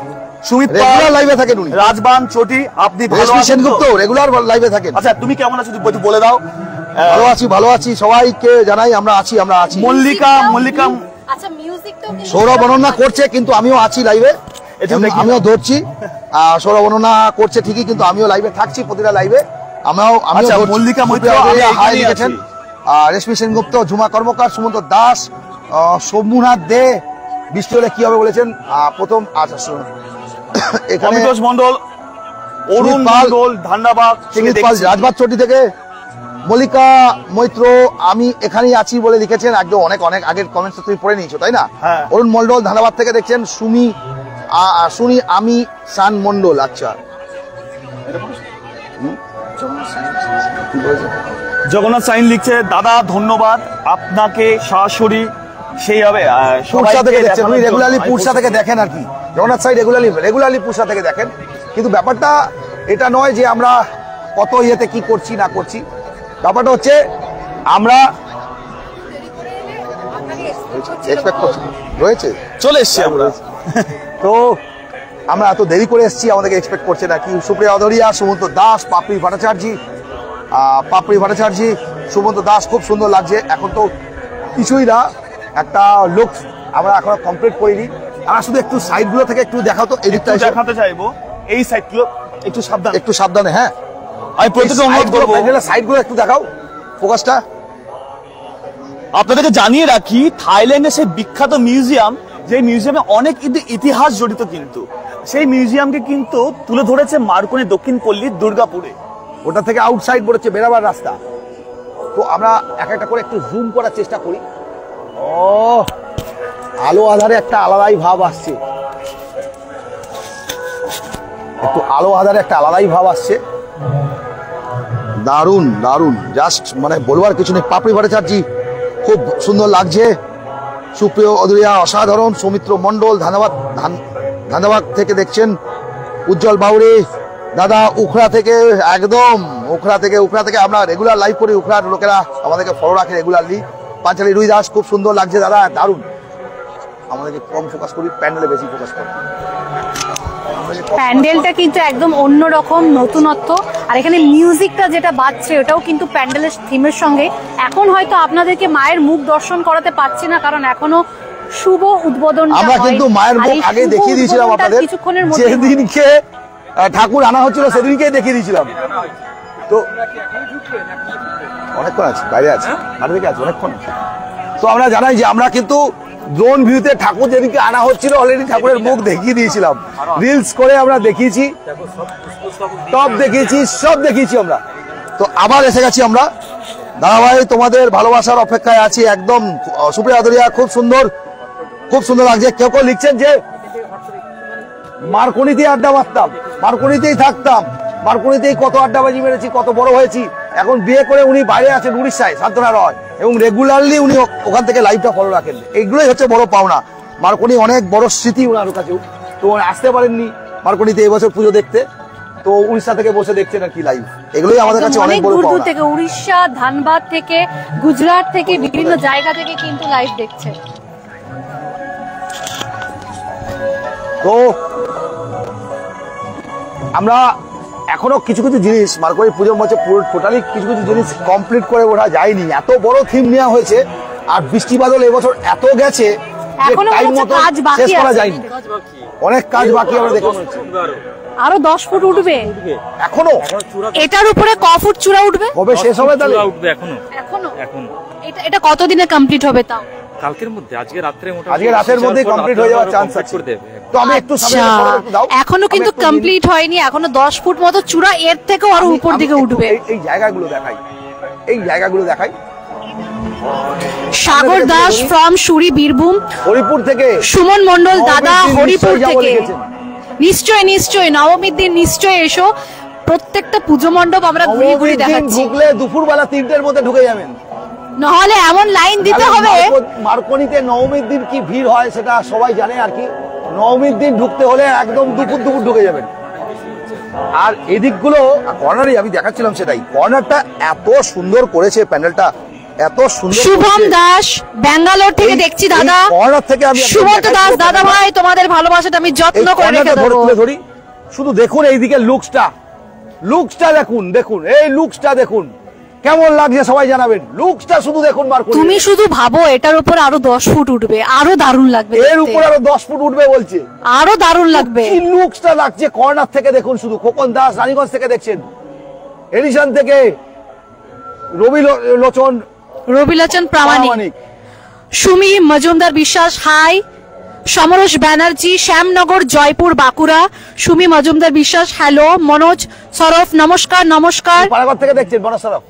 সুমিত রেগুলার লাইভে থাকেন উনি। রাজবান চটি, আপনি ভালো রেশমি আছেন তো? সেনগুপ্ত রেগুলার লাইভে থাকেন। আচ্ছা, তুমি কেমন আছো একটু বলে দাও। ভালো আছি, সবাইকে জানাই আমরা আছি। মল্লিকা আচ্ছা, মিউজিক তো সৌরভ বর্ণনা করছে, কিন্তু আমিও আছি লাইভে, আমিও ধরছি। সৌরভ বর্ণনা করছে ঠিকই, কিন্তু আমিও লাইভে থাকছি, প্রতিটা লাইভে আমিও আচ্ছা, মল্লিকা মৈত্র হাই লিখেছেন। রেশমি সেনগুপ্ত, ঝুমা কর্মকার, সুমন্ত দাস, শম্ভুনাথ দে, বৃষ্টি হলে কি হবে বলেছেন প্রথম। আচ্ছা শুনুন, এখানে অমিতোষ মন্ডল, অরুণ মন্ডল, ধান্ডাবাগ থেকে দেখছি। রাজবাগ চটি থেকে মল্লিকা মৈত্র আমি এখানেই আছি বলে লিখেছেন, একদম অনেক আগের কমেন্টস তুমি পড়ে নিয়েছো তাই না? হ্যাঁ। অরুণ মন্ডল ধানাবাদ থেকে দেখছেন। শুনি আমি সান মন্ডল। আচ্ছা, জগন্নাথ সাইন লিখছে, দাদা ধন্যবাদ আপনাকে সরাসরি সেইভাবে পুরসা থেকে দেখছেন, উনি রেগুলারলি পুরসা থেকে দেখেন আর কি। জগন্নাথ সাইড রেগুলারলি পুরসা থেকে দেখেন, কিন্তু ব্যাপারটা এটা নয় যে আমরা কত ইয়েতে কি করছি না করছি। ব্যাপারটা হচ্ছে আমরা এক্সপেক্ট করছি রয়েছে, চলে এসছি আমরা। তো আমরা এত দেরি করে এসেছি, আমাদেরকে এক্সপেক্ট করছে না কি। সুপ্রিয়া অধরিয়া, সুমন্ত দাস, পাপড়ি ভট্টাচার্য, সুমন্ত দাস, খুব সুন্দর লাগছে। এখন তো কিছুই না, একটা লুক আমরা এখনো কমপ্লিট করিনি। আমরা শুধু একটু সাইডগুলো থেকে একটু দেখাও তো, এদিকটা দেখাতে চাইবো এই সাইডগুলো একটু সাবধানে। হ্যাঁ, আমি প্রত্যেকটা অনুরোধ করবো সাইডগুলো একটু দেখাও, ফোকাসটা। আপনাদেরকে জানিয়ে রাখি, থাইল্যান্ডের সেই বিখ্যাত মিউজিয়াম, যে মিউজিয়ামে অনেক ইতিহাস জড়িত, কিন্তু সেই মিউজিয়ামকে কিন্তু তুলে ধরেছে মার্কনি দক্ষিণ পল্লীর দুর্গাপুরে। ওটা থেকে আউটসাইড পড়েছে বেরাবার রাস্তা। তো আমরা এক একটা করে একটু জুম করার চেষ্টা করি। ও, আলো আধারে একটা আলাদাই ভাব আসছে, দারুণ জাস্ট মানে বলবার কিছু নেই। পাপড়ি ভট্টাচার্য খুব সুন্দর লাগছে, সুপ্রিয় অধরিয়া অসাধারণ, সৌমিত্র মন্ডল ধান্দাবাগ থেকে দেখছেন, উজ্জ্বল বাউরি দাদা উখড়া থেকে, উখড়া থেকে আমরা রেগুলার লাইভ করি, উখড়ার লোকেরা আমাদেরকে ফলো রাখে রেগুলারলি। পাঁচালী রুই দাস, খুব সুন্দর লাগছে দাদা, দারুণ। আমাদেরকে কম ফোকাস করি, প্যান্ডেলে বেশি ফোকাস করি। প্যান্ডেলটা কিন্তু একদম অন্যরকম, নতুনত্ব। আর এখানে মিউজিকটা যেটা বাজছে ওটাও কিন্তু প্যান্ডেলের থিমের সঙ্গে। এখন হয়তো আপনাদেরকে মায়ের মুখ দর্শন করাতে পারছি না, কারণ এখনো শুভ উদ্বোধন। আমরা কিন্তু মায়ের মুখ আগে দেখিয়ে দিয়েছিলাম আপনাদের, যেদিনকে ঠাকুর আনা হচ্ছিল সেদিনকেই দেখিয়ে দিয়েছিলাম। তো অনেকক্ষণ আছে, বাইরে আছে, বাইরে থেকে আছে অনেকক্ষণ। তো আমরা জানাই যে আমরা কিন্তু ড্রোন ভিউতে ঠাকুর যেদিনকে আনা হচ্ছিল অলরেডি ঠাকুরের মুখ দেখিয়ে দিয়েছিলাম, রিলস করে আমরা দেখিয়েছি, টপ দেখিয়েছি, সব দেখিয়েছি আমরা। তো আবার এসে গেছি আমরা দাদাভাই, তোমাদের ভালোবাসার অপেক্ষায় আছি একদম। সুপ্রিয়া আদরিয়া, খুব সুন্দর, খুব সুন্দর লাগছে। কেউ কেউ লিখছেন যে মার্কনিতেই আড্ডা মারতাম, মার্কনিতেই থাকতাম, মার্কনিতেই কত আড্ডাবাজি মেরেছি, কত বড় হয়েছি। এখন বিয়ে করে উনি বাইরে আছেন উড়িষ্যায়, সান্তনা রয়, এবং রেগুলারলি উনি ওখান থেকে লাইভটা ফলো রাখেন। এগুলোই হচ্ছে বড় পাওনা। মার্কনি অনেক বড় স্মৃতি ওনার কাছেও। তো আসতে পারেননি মার্কনিতে এবছর পুজো দেখতে, তো উড়িষ্যা থেকে বসে দেখছেন আর কি লাইভ। এগুলোই আমাদের কাছে অনেক বড় পাওনা। থেকে উড়িষ্যা, ধানবাদ থেকে, গুজরাট থেকে, বিভিন্ন জায়গা থেকে কিন্তু লাইভ দেখছে। তো আমরা এখনো কিছু কিছু জিনিস মার্কনি পুজোর মধ্যে পুরো টোটালি কিছু কিছু জিনিস কমপ্লিট করে ওঠা যায়নি। এত বড় থিম নেওয়া হয়েছে, আর বৃষ্টি বাদল এবছর এত গেছে যে টাইম মতো শেষ করা যায়নি। অনেক কাজ বাকি আমরা দেখে মনে আরো 10 ফুট উঠবে এখনো। এটার উপরে ক ফুট চূড়া উঠবে? কবে শেষ হবে তাহলে? এখনো এটা কতদিনে কমপ্লিট হবে? তাও কালকের মধ্যে, আজকে রাতের মধ্যে কমপ্লিট হয়ে যাওয়ার চান্স আছে। তো আমি একটু দাও, এখনো কিন্তু কমপ্লিট হয়নি, এখনো 10 ফুট মতো চূড়া, এর থেকেও আরো উপর দিকে উঠবে। এই জায়গাগুলো দেখাই, এই জায়গাগুলো দেখাই। সাগর দাস ফ্রম সুরি, বীরভূম, হরিপুর থেকে। সুমন মন্ডল দাদা হরিপুর থেকে। নিশ্চয় নিশ্চয় নবমীর দিন নিশ্চয় এসো। প্রত্যেকটা পুজো মণ্ডপ আমরা ঘুরে ঘুরে দেখাচ্ছি। ঢুকলে দুপুরবেলা 3টের মধ্যে ঢুকে যাবেন, নাহলে এমন লাইন দিতে হবে। মার্কনিতে নবমীর দিন কি ভিড় হয় সেটা সবাই জানে আর কি। নবমীর দিন ঢুকতে হলে একদম দুপুর দুপুর ঢুকে যাবেন। আর এদিকগুলো কর্নারই আমি দেখাচ্ছিলাম, সেটাই কর্নারটা এত সুন্দর করেছে, প্যান্ডেলটা এত সুন্দর। শুভম দাস ব্যাঙ্গালোর থেকে দেখছি দাদা। কর্নার থেকে আমি সুমন্ত দাস দাদা ভাই, তোমাদের ভালোবাসাটা আমি যত্ন করে রেখে দেবো। ধরি শুধু দেখুন এইদিকে লুকসটা দেখুন, দেখুন এই লুকসটা দেখুন কেমন লাগছে, সবাই জানাবেন। লুকসটা শুধু দেখুন মার্কনি। তুমি শুধু ভাবো এটার উপর আরো 10 ফুট উঠবে, আরো দারুণ লাগবে। এর উপর আরো 10 ফুট উঠবে বলছে, আরো দারুণ লাগবে। কি লুকসটা লাগছে কর্নার থেকে দেখুন শুধু। খোকন দাস রানীগঞ্জ থেকে দেখছেন, এডিশন থেকে রবিলোচন প্রামাণিক, সুমি মজুমদার বিশ্বাস হাই, সমরস ব্যানার্জি শ্যামনগর জয়পুর বাঁকুড়া, সুমি মজুমদার বিশ্বাস হ্যালো, মনোজ সরফ নমস্কার নমস্কার, পারাগড় থেকে দেখছেন মনোজ সরফ,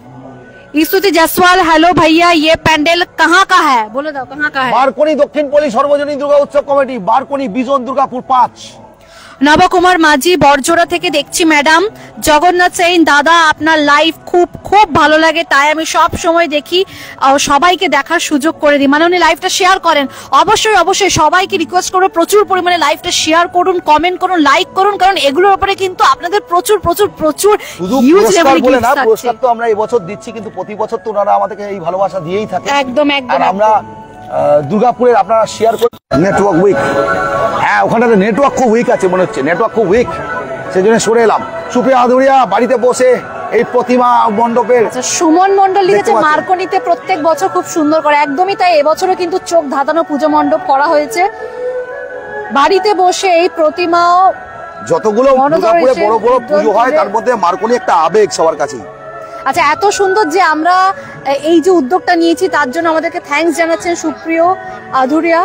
स्तुति जायसवाल हेलो भैया ये पैंडल कहाँ का है बोले दाओ कहाँ का है? मार्कनी दक्षिण पल्ली सर्वजनीन दुर्गा उत्सव कमिटी मार्कनी बिजन दुर्गापुर 5। নবকুমার মাঝি বড়জোড়া থেকে দেখছি ম্যাডাম। জগন্নাথ সেন দাদা আপনার লাইভ খুব খুব ভালো লাগে, তাই আমি সব সময় দেখি, সবাইকে দেখার সুযোগ করে দিই। মানে উনি লাইভটা শেয়ার করেন। অবশ্যই অবশ্যই সবাইকে রিকোয়েস্ট করবো প্রচুর পরিমাণে লাইভটা শেয়ার করুন, কমেন্ট করুন, লাইক করুন, কারণ এগুলোর উপরে কিন্তু আপনাদের প্রচুর প্রচুর প্রচুর হিউজ লেভেলে গিফট আছে। পুরস্কার তো আমরা এবছর দিচ্ছি, কিন্তু প্রতি বছর তো ওনারা আমাদেরকে এই ভালোবাসা দিয়েই থাকে। একদম একদম। আর আমরা দুর্গাপুরের আপনারা শেয়ার করুন। নেটওয়ার্ক উইক, হ্যাঁ ওখানটাতে নেটওয়ার্ক খুব উইক আছে মনে হচ্ছে, নেটওয়ার্ক খুব উইক, সেজন্য সরে এলাম। সুপ্রিয়া আদুরিয়া বাড়িতে বসে এই প্রতিমা মণ্ডপের। সুমন মণ্ডল লিখেছে মার্কনিতে প্রত্যেক বছর খুব সুন্দর করে, একদমই তাই। এবছরও কিন্তু চোখ ধাঁধানো পুজো মণ্ডপ করা হয়েছে। বাড়িতে বসে এই প্রতিমা, যতগুলো দুর্গাপুরে বড় বড় পুজো হয় তার মধ্যে মার্কনি একটা আবেগ সবার কাছে। আচ্ছা, এত সুন্দর যে আমরা এই যে উদ্যোগটা নিয়েছি তার জন্য আমাদেরকে থ্যাঙ্কস জানাচ্ছেন সুপ্রিয় আধুরিয়া।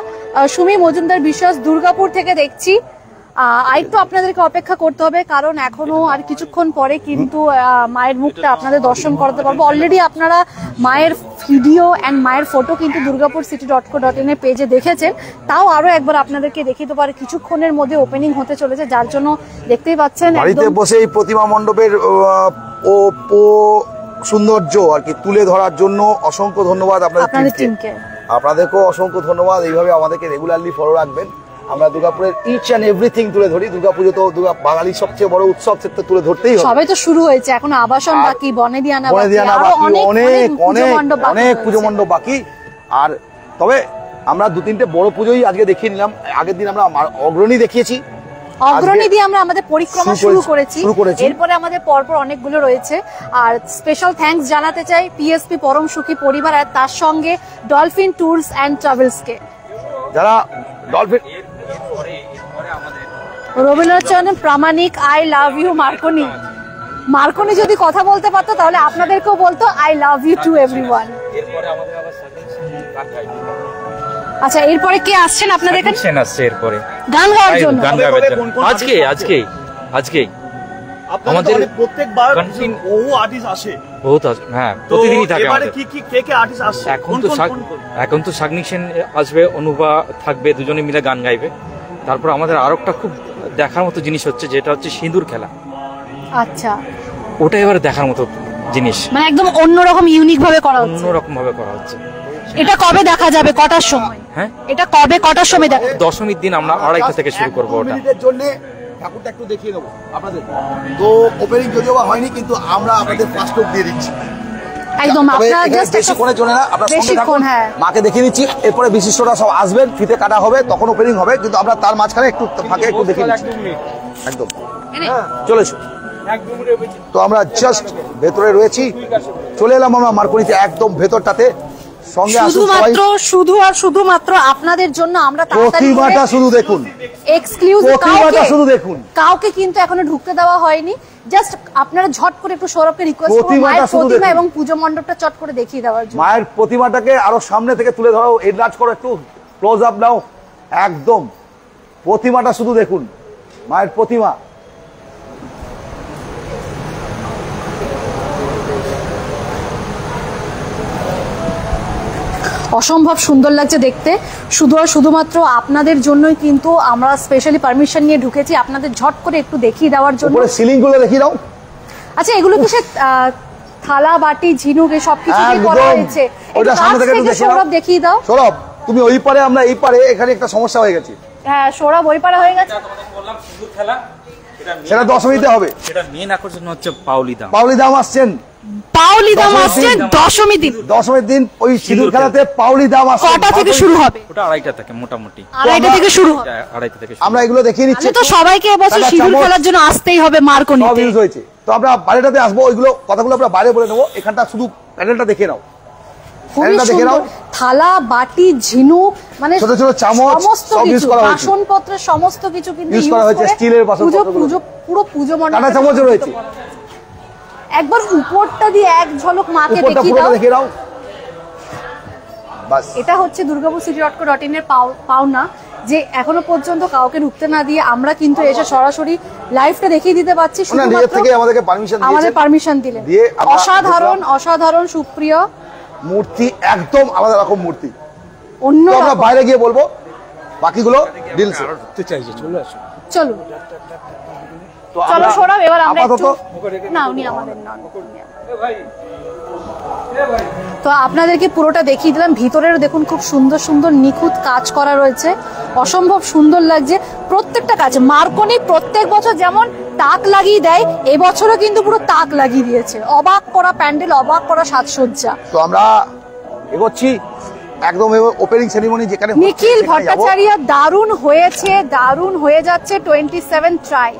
সুমি মজুমদার বিশ্বাস দুর্গাপুর থেকে দেখছি। আরেকটু আপনাদেরকে অপেক্ষা করতে হবে, কারণ এখনো আর কিছুক্ষণ পরে কিন্তু মায়ের মুখটা আপনাদের দর্শন করাতে পারবো। অলরেডি আপনারা মায়ের ভিডিও অ্যান্ড মায়ের ফটো কিন্তু durgapurcity.co.in এর পেজে দেখেছেন। তাও আরো একবার আপনাদেরকে দেখিয়ে দেবো, আর কিছুক্ষণের মধ্যে ওপেনিং হতে চলেছে, যার জন্য দেখতেই পাচ্ছেন বাড়িতে বসে এই প্রতিমা মণ্ডপের সৌন্দর্য আর কি তুলে ধরার জন্য অসংখ্য ধন্যবাদ আপনাদের টিমকে। আপনাদেরকেও অসংখ্য ধন্যবাদ। এইভাবে আমাদেরকে রেগুলারলি ফলো রাখবেন। আমরা দুর্গাপুরের ইচ অ্যান্ড এভরিথিং তুলে ধরি। দুর্গাপুজো তো বাঙালির সবচেয়ে বড় উৎসব, সেটা তুলে ধরতেই হবে। সবাই তো শুরু হয়েছে, এখন আবাসন বাকি, বনেদিয়ানা বাকি, অনেক পুজো মণ্ডপ বাকি। আর তবে আমরা 2-3টে বড় পুজোই আজকে দেখিয়ে নিলাম। আগের দিন আমরা অগ্রণী দেখিয়েছি, অগ্রণী দিয়ে আমরা আমাদের পরিক্রমা শুরু করেছি। এরপরে আমাদের পরপর অনেকগুলো রয়েছে। আর স্পেশাল থ্যাঙ্কস জানাতে চাই পিএসপি পরম সুখী পরিবার আর তার সঙ্গে ডলফিন ট্যুরস অ্যান্ড ট্রাভেলস কে। যারা Dolphin Rabindracharan Pramanik, I love you Marconi. Marconi যদি কথা বলতে পারতো তাহলে আপনাদেরকেও বলতো I love you too everyone. আচ্ছা, এরপরে কে আসছেন আপনাদের এখানে? সেন আসছে এরপরে গান গাওয়ার জন্য। গান গাওয়ার জন্য আজকেই আমাদের প্রত্যেকবার Continue- বহু আর্টিস্ট আসে, বহুত হ্যাঁ তো প্রতিদিনই থাকে এবারে আমাদের। কে আর্টিস্ট আসছে? এখন তো সাগনিক সেন আসবে, অনুভা থাকবে, দুজনে মিলে গান গাইবে। তারপর আমাদের আরো একটা খুব দেখার মতো জিনিস হচ্ছে, যেটা হচ্ছে সিঁদুর খেলা। আচ্ছা, ওটা এবারে দেখার মতো জিনিস, মানে একদম অন্যরকম ইউনিক ভাবে করা হচ্ছে। অন্যরকম ভাবে করা হচ্ছে। এটা কবে দেখা যাবে, কটার সময়? হ্যাঁ, এটা কবে কটার সময় দেখা? দশমীর দিন আমরা 2:30 থেকে শুরু করবো ওটা। মিনিটের জন্য ঠাকুরটা একটু দেখিয়ে দেবো আপনাদের। তো ওপেনিং যদিও বা হয়নি, কিন্তু আমরা আপনাদের ফার্স্ট লুক দিয়ে দিচ্ছি। একদম, তবে আপনারা এখানে জাস্ট বেশিক্ষণের জন্য না, আপনারা সঙ্গে বেশিক্ষণ, থাকুন। হ্যাঁ। মাকে দেখিয়ে দিচ্ছি, এরপরে বিশিষ্টরা সব আসবেন, ফিতে কাটা হবে, তখন ওপেনিং হবে, কিন্তু আমরা তার মাঝখানে একটু ফাঁকে একটু দেখিয়ে দিচ্ছি। একদম চলে এসো। তো আমরা জাস্ট ভেতরে রয়েছি, চলে এলাম আমরা মার্কনিতে, একদম ভেতরটাতে। সঙ্গে আসুন সবাই, শুধুমাত্র আপনাদের জন্য আমরা প্রতিমাটা শুধু দেখুন, এক্সক্লুসিভ, প্রতিমাটা শুধু দেখুন। কাউকে কিন্তু এখনো ঢুকতে দেওয়া হয়নি। জাস্ট আপনারা ঝট করে একটু সৌরভকে রিকোয়েস্ট করুন প্রতিমাটা মায়ের শুধু প্রতিমা দেখুন। এবং পুজো মণ্ডপটা চট করে দেখিয়ে দেওয়ার জন্য। মায়ের প্রতিমাটাকে আরো সামনে থেকে তুলে ধরো, এনলার্জ করো, একটু ক্লোজ আপ নাও, একদম প্রতিমাটা শুধু দেখুন, মায়ের প্রতিমা। অসম্ভব সুন্দর লাগছে দেখতে। শুধুমাত্র আপনাদের জন্যই কিন্তু আমরা স্পেশালি পারমিশন নিয়ে ঢুকেছি, আপনাদের ঝট করে একটু দেখিয়ে দেওয়ার জন্য। উপরে সিলিং গুলো দেখিয়ে দাও। আচ্ছা, এগুলো কি সে থালা বাটি ঝিনুক এই সব কিছু দিয়ে করা একদম। হয়েছে? ওটা সামনে থেকে একটু দেখিয়ে দাও। সৌরভ দেখিয়ে দাও। সৌরভ, তুমি ওই পারে, আমরা এই পারে, এখানে একটা সমস্যা হয়ে গেছে। হ্যাঁ, সৌরভ ওই পারে হয়ে গেছে। সেটা দশমীতে হবে। সেটা মেন আকর্ষণ হচ্ছে পাউলি দাম। পাউলি দাম আসছেন, পাউলি দাম আসছে দশমী দিন। দশমীর দিন ওই সিঁদুর খেলাতে পাউলি দাম আসছে। কটা থেকে শুরু হবে? ওটা 2:30 থেকে মোটামুটি 2:30 থেকে শুরু হবে। 2:30 থেকে শুরু। আমরা এগুলো দেখিয়ে নিচ্ছি। তাহলে তো সবাইকে এবছর টাটা সিঁদুর চামচ, খেলার জন্য আসতেই হবে সব মার্কনিতে। ইউজ হয়েছে। তো আমরা বাইরেটাতে আসবো, ওইগুলো কথাগুলো আমরা বাইরে বলে নেবো, এখানটা শুধু প্যানেলটা দেখে নাও। খুবই প্যানেলটা দেখে নাও। সুন্দর। থালা বাটি ঝিনুক মানে ছোট ছোট চামচ, সমস্ত সব কিছু, use করা হয়েছে। বাসনপত্রের সমস্ত কিছু কিন্তু Use করা হয়েছে, স্টিলের বাসনপত্রগুলো। পুরো পুজো মণ্ডপে কাঁটা চামচও রয়েছে। একবার উপরটা দিয়ে এক ঝলক মাকে উপরটা দেখিয়ে পুরোটা দাও। দেখে নাও। বাস, এটা হচ্ছে দুর্গাপুর city.co.in এর পাওনা, যে এখনো পর্যন্ত কাউকে ঢুকতে না দিয়ে আমরা কিন্তু এসে সরাসরি লাইভটা দেখিয়ে দিতে পারছি। ওনারা নিজের থেকে আমাদেরকে পারমিশন আমাদের দিয়েছে। পারমিশন দিলেন। দিয়ে আমরা অসাধারণ সুপ্রিয় মূর্তি, একদম আলাদা রকম মূর্তি। অন্য তো আমরা রকম। বাইরে গিয়ে বলবো বাকিগুলো ডিলস। চলুন তো চলো আমরা সৌরভ, এবার আমরা আপাতত একটু না, উনি আমাদের নন। তো আপনাদেরকে পুরোটা দেখিয়ে দিলাম। ভিতরের দেখুন খুব সুন্দর সুন্দর নিখুঁত কাজ করা রয়েছে, অসম্ভব সুন্দর লাগছে প্রত্যেকটা কাজ। মার্কনি প্রত্যেক বছর যেমন তাক লাগিয়ে দেয়, এবছরও কিন্তু পুরো তাক লাগিয়ে দিয়েছে। অবাক করা প্যান্ডেল, অবাক করা সাজসজ্জা। তো আমরা এগোচ্ছি একদম ওপেনিং সেরিমনি যেখানে হচ্ছে, নিখিল সেখানে যাবো। ভট্টাচার্য দারুণ হয়েছে, দারুণ হয়ে যাচ্ছে 27 ট্রাই।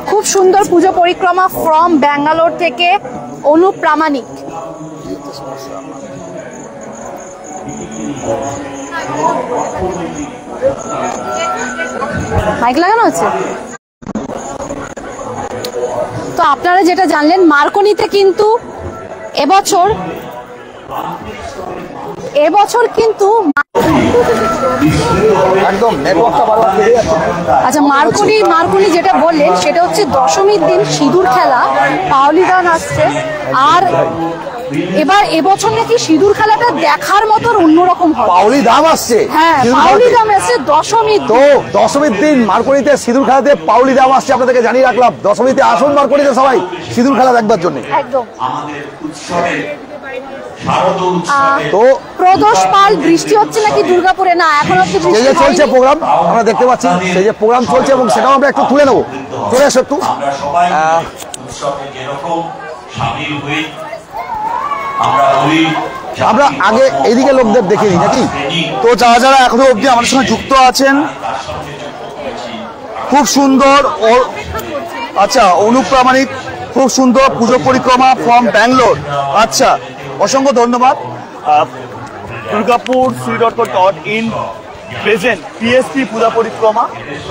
খুব সুন্দর পুজো পরিক্রমা ফ্রম ব্যাঙ্গালোর থেকে অনুপ প্রামাণিক। মাইক লাগানো আছে। তো আপনারা যেটা জানলেন, মার্কনিতে কিন্তু এবছর কিন্তু একদম নেটওয়ার্কটা বারবার বেড়ে যাচ্ছে। আচ্ছা, মার্কনি যেটা বললেন সেটা হচ্ছে দশমীর দিন সিঁদুর খেলা, পাউলি গান আসছে। আর এবছর নাকি সিঁদুর খেলাটা দেখার মতো অন্যরকম হবে। পাউলি দাম আসছে। হ্যাঁ, সিঁদুর পাউলি খেলাতে। দাম আসছে দশমীর তো দিন। দশমীর দিন মার্কনিতে সিঁদুর খেলাতে পাউলি দাম আসছে, আপনাদেরকে জানিয়ে রাখলাম। দশমীতে আসুন মার্কনিতে সবাই সিঁদুর খেলা দেখবার জন্য। একদম। তো প্রদোষ পাল, বৃষ্টি হচ্ছে নাকি দুর্গাপুরে? না, এখন অব্দি সেই বৃষ্টি যে চলছে হয়নি। প্রোগ্রাম আমরা দেখতে পাচ্ছি, সেই যে প্রোগ্রাম চলছে, এবং সেটাও আমরা একটু তুলে নেবো। চলে আসো একটু। আমরা সবাই উৎসবে যেরকম সামিল হই, আমরা ওই আমরা আগে এইদিকে লোকদের দেখে নিই নাকি। তো যারা যারা এখনো অবধি আমাদের সঙ্গে যুক্ত আছেন, খুব সুন্দর আচ্ছা অনুপ প্রামাণিক, খুব সুন্দর পুজো পরিক্রমা ফ্রম ব্যাঙ্গালোর। আচ্ছা, অসংখ্য ধন্যবাদ। দুর্গাপুর city.co.in প্রেজেন্ট পিএসপি পূজা পরিক্রমা,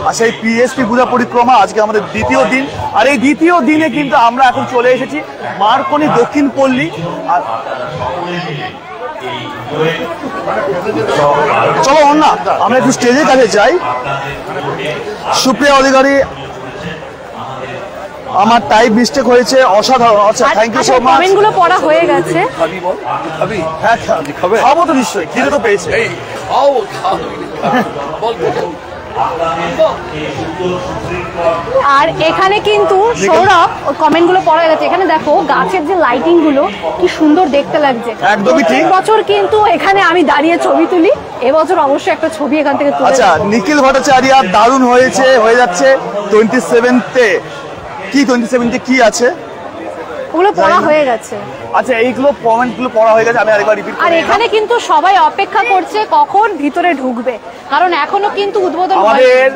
আর সেই পিএসপি পূজা পরিক্রমা আজকে আমাদের দ্বিতীয় দিন। আর এই দ্বিতীয় দিনে কিন্তু আমরা এখন চলে এসেছি মার্কনি দক্ষিণ পল্লী। আর চলো না আমরা একটু স্টেজের কাছে যাই। সুপ্রিয়া অধিকারী, আমার টাইপ মিস্টেক হয়েছে, অসাধারণ। আচ্ছা, থ্যাংক ইউ সো মাচ। কমেন্টগুলো পড়া হয়ে গেছে। হ্যাঁ খাবো তো নিশ্চয়ই, খিদে তো পেয়েছে। আর এখানে কিন্তু সৌরভ কমেন্টগুলো পড়া গেছে। এখানে দেখো গাছের যে লাইটিং গুলো কি সুন্দর দেখতে লাগছে। একদমই ঠিক। বছর কিন্তু এখানে আমি দাঁড়িয়ে ছবি তুলি, এবছর অবশ্যই একটা ছবি এখান থেকে তুলে। আচ্ছা, নিখিল ভট্টাচার্য দারুণ হয়েছে, হয়ে যাচ্ছে 27তে। কি 27তে কি আছে ওগুলো পড়া হয়ে গেছে। আচ্ছা, এইগুলো কমেন্টগুলো পড়া হয়ে গেছে, আমি আরেকবার রিপিট করি। আর এখানে কিন্তু সবাই অপেক্ষা করছে কখন ভিতরে ঢুকবে, কারণ এখনো কিন্তু উদ্বোধন আমাদের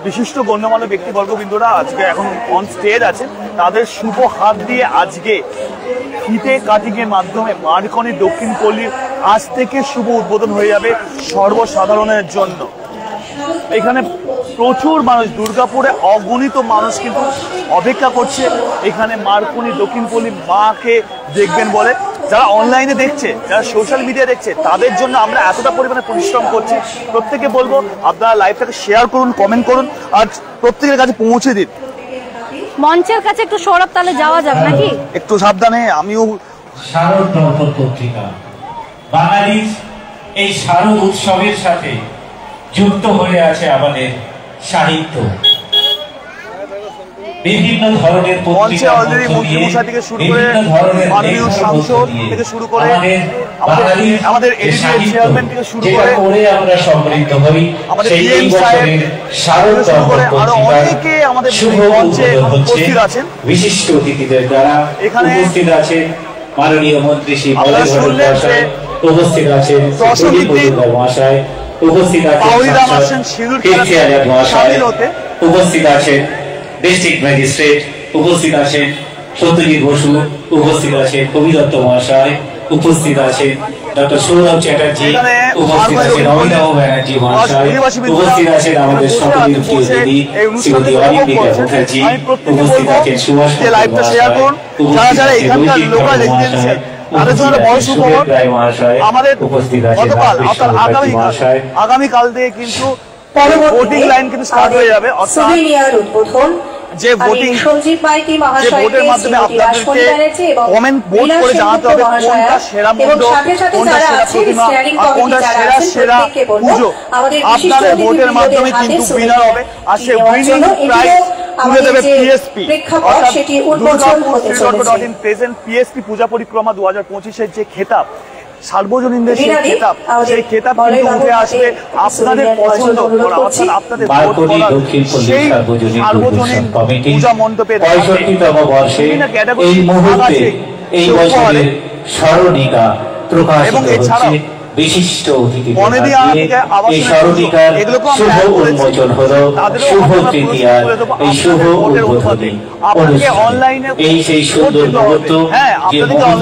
বিশিষ্ট গণ্যমান্য ব্যক্তিবর্গবৃন্দরা আজকে এখন অন স্টেজ আছে, তাদের শুভ হাত দিয়ে আজকে ফিতে কাটিং এর মাধ্যমে মার্কনি দক্ষিণ পল্লীর আজ থেকে শুভ উদ্বোধন হয়ে যাবে সর্বসাধারণের জন্য। এখানে প্রচুর মানুষ, দুর্গাপুরে অগণিত মানুষ কিন্তু অপেক্ষা করছে এখানে মার্কনি দক্ষিণ পল্লী মাকে দেখবেন বলে। যারা অনলাইনে দেখছে, যারা সোশ্যাল মিডিয়া দেখছে, তাদের জন্য আমরা এতটা পরিমাণে পরিশ্রম করছি। প্রত্যেকে বলবো আপনারা লাইভটাকে শেয়ার করুন, কমেন্ট করুন, আর প্রত্যেকের কাছে পৌঁছে দিন। মঞ্চের কাছে একটু সৌরভ তাহলে যাওয়া যাবে নাকি? একটু সাবধানে। আমিও শারদ দর্পণ পত্রিকা বাঙালির এই শারদ উৎসবের সাথে যুক্ত হয়ে আছে আমাদের সাহিত্য। বিভিন্ন ধরনের মঞ্চে অলরেডি মন্ত্রীমশাই থেকে শুরু করে মাননীয় সাংসদ থেকে শুরু করে আমাদের এডিটর চেয়ারম্যান থেকে শুরু করে আমরা সমৃদ্ধ হই, আমাদের সেই পিএম সাহেব শারদ দর্পণ আরো অনেকে আমাদের মঞ্চে উপস্থিত আছেন। বিশিষ্ট অতিথিদের দ্বারা এখানে উপস্থিত আছেন মাননীয় মন্ত্রী শ্রী বলাই ভট্টাচার্য, উপস্থিত আছেন মহাশয়, উপস্থিত আছেন মহাশয়, উপস্থিত আছেন ডিস্ট্রিক্ট ম্যাজিস্ট্রেট, উপস্থিত আছেন সত্যজিৎ বসু, উপস্থিত আছেন কবি দত্ত মহাশয়, উপস্থিত আছেন ডক্টর সৌরভ চ্যাটার্জি, উপস্থিত আছেন অমিতাভ ব্যানার্জি মহাশয়, উপস্থিত আছেন আমাদের সকলের প্রিয় দিদি শ্রীমতী অনিন্দিতা মুখার্জি, উপস্থিত আছেন সুভাষ মহাশয়, উপস্থিত আছেন লোকাল মহাশয়, আমাদের গতকাল অর্থাৎ আগামীকাল থেকে কিন্তু ভোটিং লাইন কিন্তু স্টার্ট হয়ে যাবে। অর্থাৎ যে ভোটিং, যে ভোটের মাধ্যমে আপনাদেরকে কমেন্ট ভোট করে জানাতে হবে কোনটা সেরা মণ্ডপ, কোনটা সেরা প্রতিমা, আর কোনটা সেরা সেরা পুজো। আপনাদের ভোটের মাধ্যমে কিন্তু উইনার হবে, আর সেই উইনিং প্রাইজ তুলে দেবে পিএসপি। অর্থাৎ দুর্গাপুর city.co.in প্রেজেন্ট পিএসপি পূজা পরিক্রমা 2025-এর যে খেতাব, সার্বজনীনদের সেই খেতাব, সেই খেতাব কিন্তু উঠে আসবে আপনাদের পছন্দ করা, অর্থাৎ আপনাদের ভোট করার সেই সার্বজনীন পূজা মণ্ডপের 65তম বর্ষে এই মুহূর্তে এই বছরের স্মরণিকা প্রকাশিত হচ্ছে। বিশিষ্ট অতিথিদের এই স্মরণিকার শুভ উন্মোচন হলো শুভ তৃতীয়ার এই শুভ উদ্বোধনী অনুষ্ঠান। এই সেই সুন্দর মুহূর্ত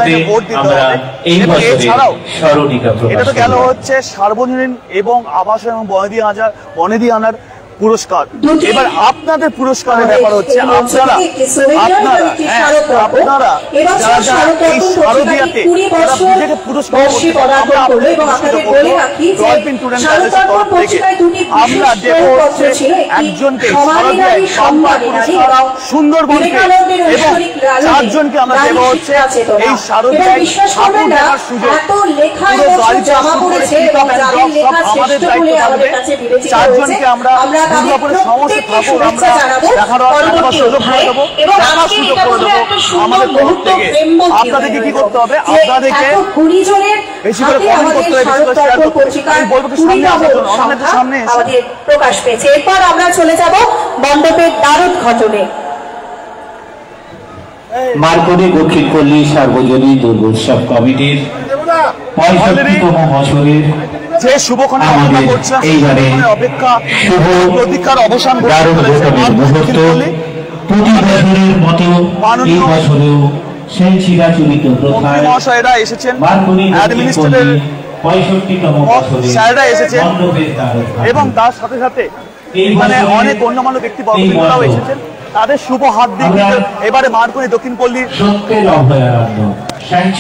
যে মুহূর্তে আমরা এই বছরের স্মরণিকা প্রকাশ গেল হচ্ছে সার্বজনীন এবং আবাস এবং বনেদি আনার পুরস্কার। এবার আপনাদের পুরস্কারের ব্যাপার হচ্ছে আপনারা যারা যারা এই শারদীয়াতে যারা নিজেকে পুরস্কার ডলফিন ট্যুর অ্যান্ড ট্রাভেলসের তরফ থেকে আমরা দেব হচ্ছে একজনকে শারদীয়ায় সম্মান পুরস্কার সুন্দরবনকে, এবং 4 জনকে আমরা দেব হচ্ছে এই শারদীয়ায় ঠাকুর দেখার সুযোগ। পুরো গাড়িতে সব আমাদের দায়িত্ব থাকবে। 4 জনকে আমরা দুর্গাপুরের সমস্ত ঠাকুর আমরা দেখার সুযোগ করে দেবো, দেখার সুযোগ করে দেবো আমাদের তরফ থেকে। আপনাদেরকে কি করতে হবে? আপনাদেরকে বেশি করে কমেন্ট করতে হবে, বেশি করে শেয়ার করতে হবে। আমি বলবো কি সামনে আসার জন্য, আমাদের সামনে এসে প্রকাশ পেয়েছে। এরপর আমরা চলে যাব মণ্ডপের দ্বারোদ্ঘাটনে। মার্কনি দক্ষিণ পল্লী সার্বজনীন দুর্গোৎসব কমিটির 65তম বছরের যে শুভক্ষণে অপেক্ষা করছিলাম, অপেক্ষা প্রতীক্ষার অবসান প্রতি বছরের মতো এই বছরেও সেই চিরাচরিত প্রথায় মহাশয়রা এসেছেন, মার্কনি অ্যাডমিনিস্ট্রেটর 65তম বছরে স্যাররা এসেছেন মণ্ডপের দ্বার এবং তার সাথে সাথে মানে অনেক গণ্যমান্য ব্যক্তিবর্গরাও এসেছেন। তাদের শুভ হাত দিয়ে কিন্তু এবারে মার্কনি দক্ষিণ পল্লীর সত্যের অভয়ারণ্য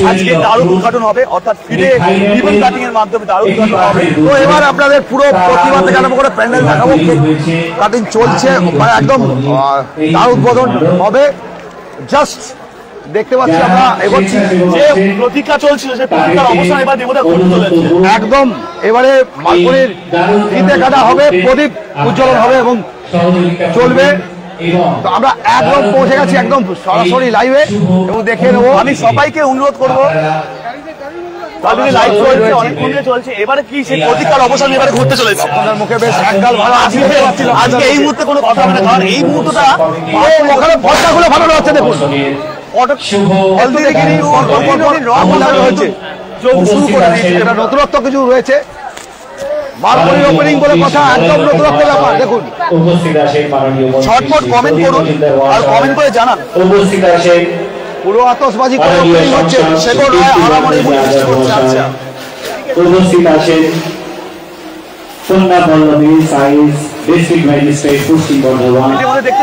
আজকে দারুণ উদ্ঘাটন হবে, অর্থাৎ ফিরে রিবন কাটিং এর মাধ্যমে দারুণ উদ্ঘাটন হবে। তো এবার আপনাদের পুরো প্রতিভা থেকে আরম্ভ করে প্যান্ডেল দেখাবো, কাটিং চলছে, মানে একদম তার উদ্বোধন হবে। জাস্ট দেখতে পাচ্ছি আমরা এগোচ্ছি, যে প্রতীক্ষা চলছিল সেই প্রতীক্ষার অবসান এবার দেবতা ঘটতে চলেছে। একদম এবারে মার্কনির ফিতে কাটা হবে, প্রদীপ উজ্জ্বলন হবে এবং চলবে। তো আমরা একদম পৌঁছে গেছি একদম সরাসরি লাইভে এবং দেখে নেবো। আমি সবাইকে অনুরোধ করবো, লাইভ চলছে, অনেকক্ষণ ধরে চলছে, এবারে কি সেই প্রতীক্ষার অবসান এবারে ঘটতে চলেছে। আপনার মুখে বেশ একগাল ভালো আজকে এই মুহূর্তে কোনো কথা হবে না, কারণ এই মুহূর্তটা ওখানে পর্দাগুলো ফাটানো হচ্ছে, দেখুন এটা নতুনত্ব কিছু রয়েছে, মার্কনির ওপেনিং বলে কথা, একদম নতুনত্ব ব্যাপার। দেখুন ঝটপট কমেন্ট করুন আর কমেন্ট করে জানান। উপস্থিত আছেন পুরো আতশবাজি করে ওপেনিং হচ্ছে, শেখর রায় আরামনি বৃষ্টি করছে। আচ্ছা, উপস্থিত আছেন কন্যা পল্লবী সাইন্স ডিস্ট্রিক্ট ম্যাজিস্ট্রেট পশ্চিম বর্ধমান।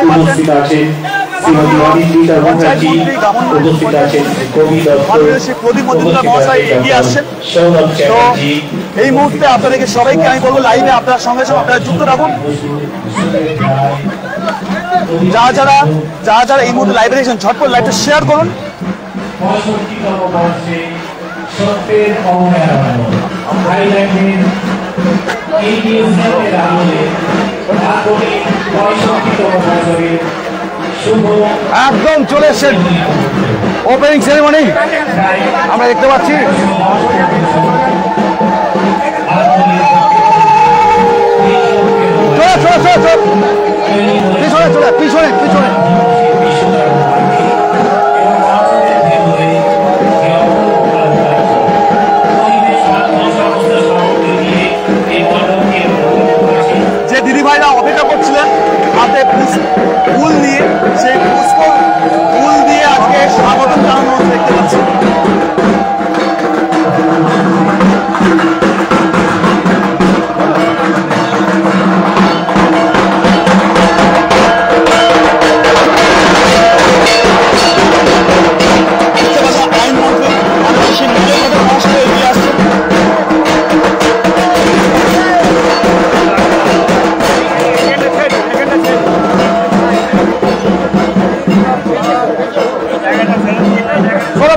উপস্থিত আছেন শ্রীমতী অনিন্দিতা মুখার্জি, উপস্থিত আছেন কবি দত্ত, প্রদীপ মজুমদার মহাশয় এগিয়ে আসছেন। সৌরভ চ্যাটার্জি। এই মুহূর্তে আপনাদেরকে সবাইকে আমি বলবো লাইভে আপনার সঙ্গে সঙ্গে আপনারা যুক্ত থাকুন। যারা যারা এই মুহূর্তে লাইভে দেখছেন ঝটপট লাইভটা শেয়ার করুন। 65তম বর্ষে সত্যের অভয়ারণ্য থাইল্যান্ডের এই মিউজিয়ামের আমলে মার্কনি 65তম বছরের শুভ একদম চলে এসছেন ওপেনিং সেরেমনি আমরা দেখতে পাচ্ছি। পিছনে পিছনে পিছনে যে দিদিভাইরা অপেক্ষা করছিলেন হাতে ফুল নিয়ে, সেই পুষ্প ফুল দিয়ে আজকে স্বাগতম জানানো হচ্ছে, দেখতে পাচ্ছি।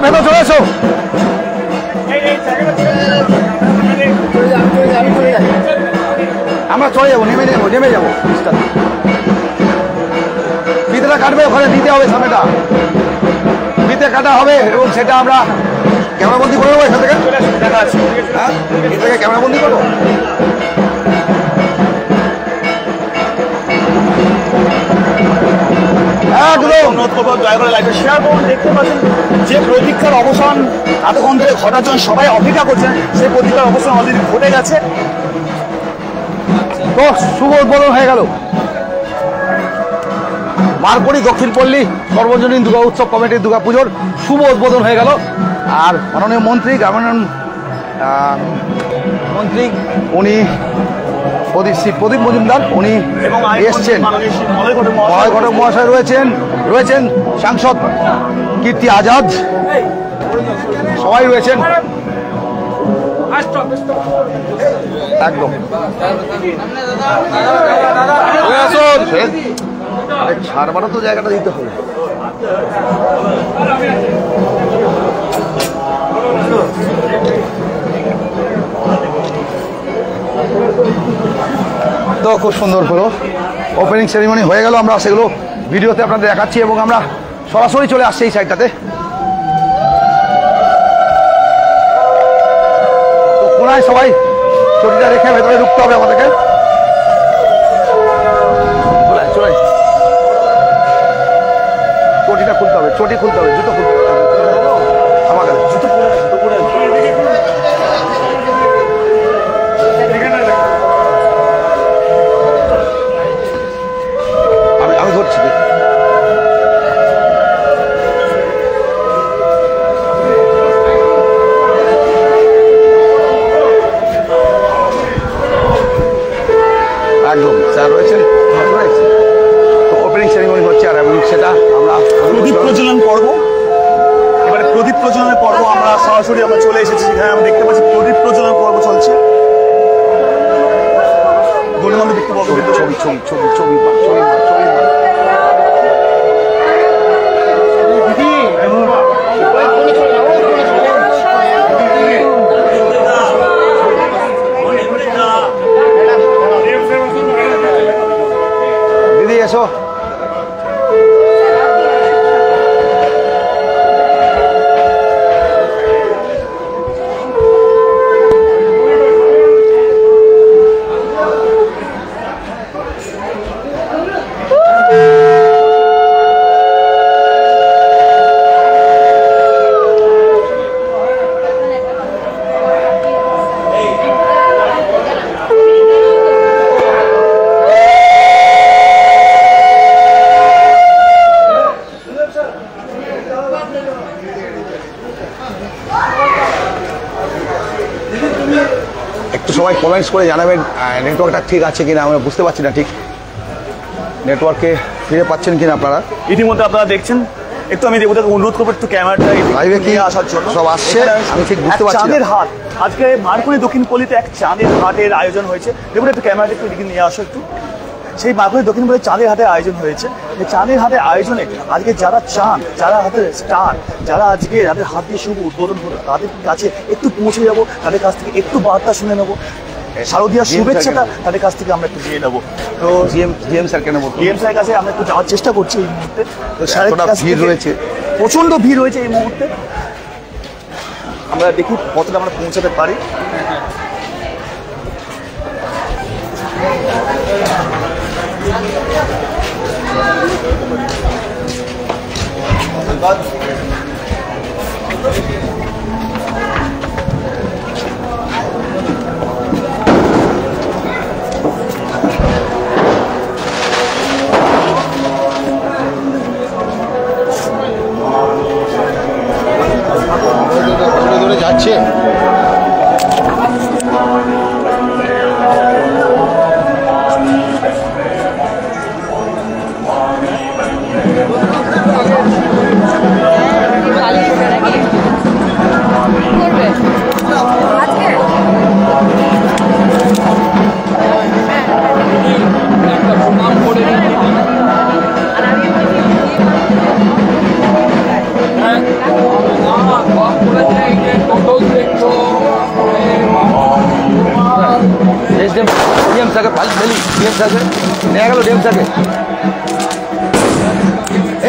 ভেতর চলে এসো। আমরা চলে যাবো, নেমে যাবো। ফিতেটা কাটবে, ওখানে দিতে হবে সামনেটা, ফিতে কাটা হবে এবং সেটা আমরা ক্যামেরাবন্দি করে দেবো। এখান থেকে দেখা আছে, হ্যাঁ এখান থেকে ক্যামেরাবন্দি করবো। দেখতে পাচ্ছেন যে প্রতীক্ষার অবসান এতক্ষণ ধরে ঘটার জন্য সবাই অপেক্ষা করছেন, সেই প্রতীক্ষার অবসান অলরেডি ঘটে গেছে। তো শুভ উদ্বোধন হয়ে গেল মার্কনি দক্ষিণ পল্লী সর্বজনীন দুর্গা উৎসব কমিটির দুর্গা পুজোর শুভ উদ্বোধন হয়ে গেল। আর মাননীয় মন্ত্রী গ্রামীণ মন্ত্রী উনি প্রদীপ মজুমদার উনি এসছেন, মলয় ঘটক মহাশয় রয়েছেন সাংসদ কীর্তি আজাদ, সবাই রয়েছেন একদম। ছাড়বারও তো জায়গাটা দিতে হবে। তো খুব সুন্দর হলো ওপেনিং সেরিমনি হয়ে গেল, আমরা সেগুলো ভিডিওতে আপনাদের দেখাচ্ছি এবং আমরা সরাসরি চলে আসছি এই সাইডটাতে। তো কোনায় সবাই চটিটা রেখে ভেতরে ঢুকতে হবে আমাদেরকে। চলে চটিটা খুলতে হবে, চটি খুলতে হবে, জুতো খুলতে হবে, আমার কাছে জুতো পরে আমি ধরছি। একদম স্যার রয়েছেন, তো ওপেনিং সেরিমনি হচ্ছে আর এবং সেটা আমরা প্রদীপ প্রজ্বলন পর্ব, এবারে প্রদীপ প্রজ্বলনের পর্ব আমরা সরাসরি আমরা চলে এসেছি, সেখানে আমরা দেখতে পাচ্ছি প্রদীপ প্রজ্বলন পর্ব চলছে। গণমাধ্যম দেখতে পাবো ছবি ছবি ছবি ছবি ছবি দিদি এসো। একটু সবাই কমেন্টস করে জানাবেন নেটওয়ার্কটা ঠিক আছে কিনা, আমরা বুঝতে পারছি না ঠিক নেটওয়ার্কে ফিরে পাচ্ছেন কিনা আপনারা। ইতিমধ্যে আপনারা দেখছেন, একটু আমি দেবতাকে অনুরোধ করবো একটু ক্যামেরাটা লাইভে কি আসার জন্য। সব আসছে আমি ঠিক বুঝতে পারছি না। চাঁদের হাট, আজকে মার্কনি দক্ষিণ পল্লীতে এক চাঁদের হাটের আয়োজন হয়েছে। দেখুন একটু ক্যামেরাটা একটু এদিকে নিয়ে আসো একটু। সেই মার্কনি দক্ষিণ পল্লী চাঁদের হাটের আয়োজন হয়েছে। এই চাঁদের হাটের আয়োজনে আজকে যারা চান, যারা হাতের স্টার, যারা আজকে যাদের হাত দিয়ে শুভ উদ্বোধন হলো, তাদের কাছে একটু পৌঁছে যাবো, তাদের কাছ থেকে একটু বার্তা শুনে নেবো, শারদীয়ার শুভেচ্ছাটা তাদের কাছ থেকে আমরা একটু দিয়ে নেবো। তো জিএম স্যারকে নেবো, জিএম স্যারের কাছে আমরা একটু যাওয়ার চেষ্টা করছি এই মুহূর্তে। তো স্যারের কাছ ভিড় থেকে রয়েছে, প্রচন্ড ভিড় রয়েছে এই মুহূর্তে। আমরা দেখি কতটা আমরা পৌঁছাতে পারি। যাচ্ছে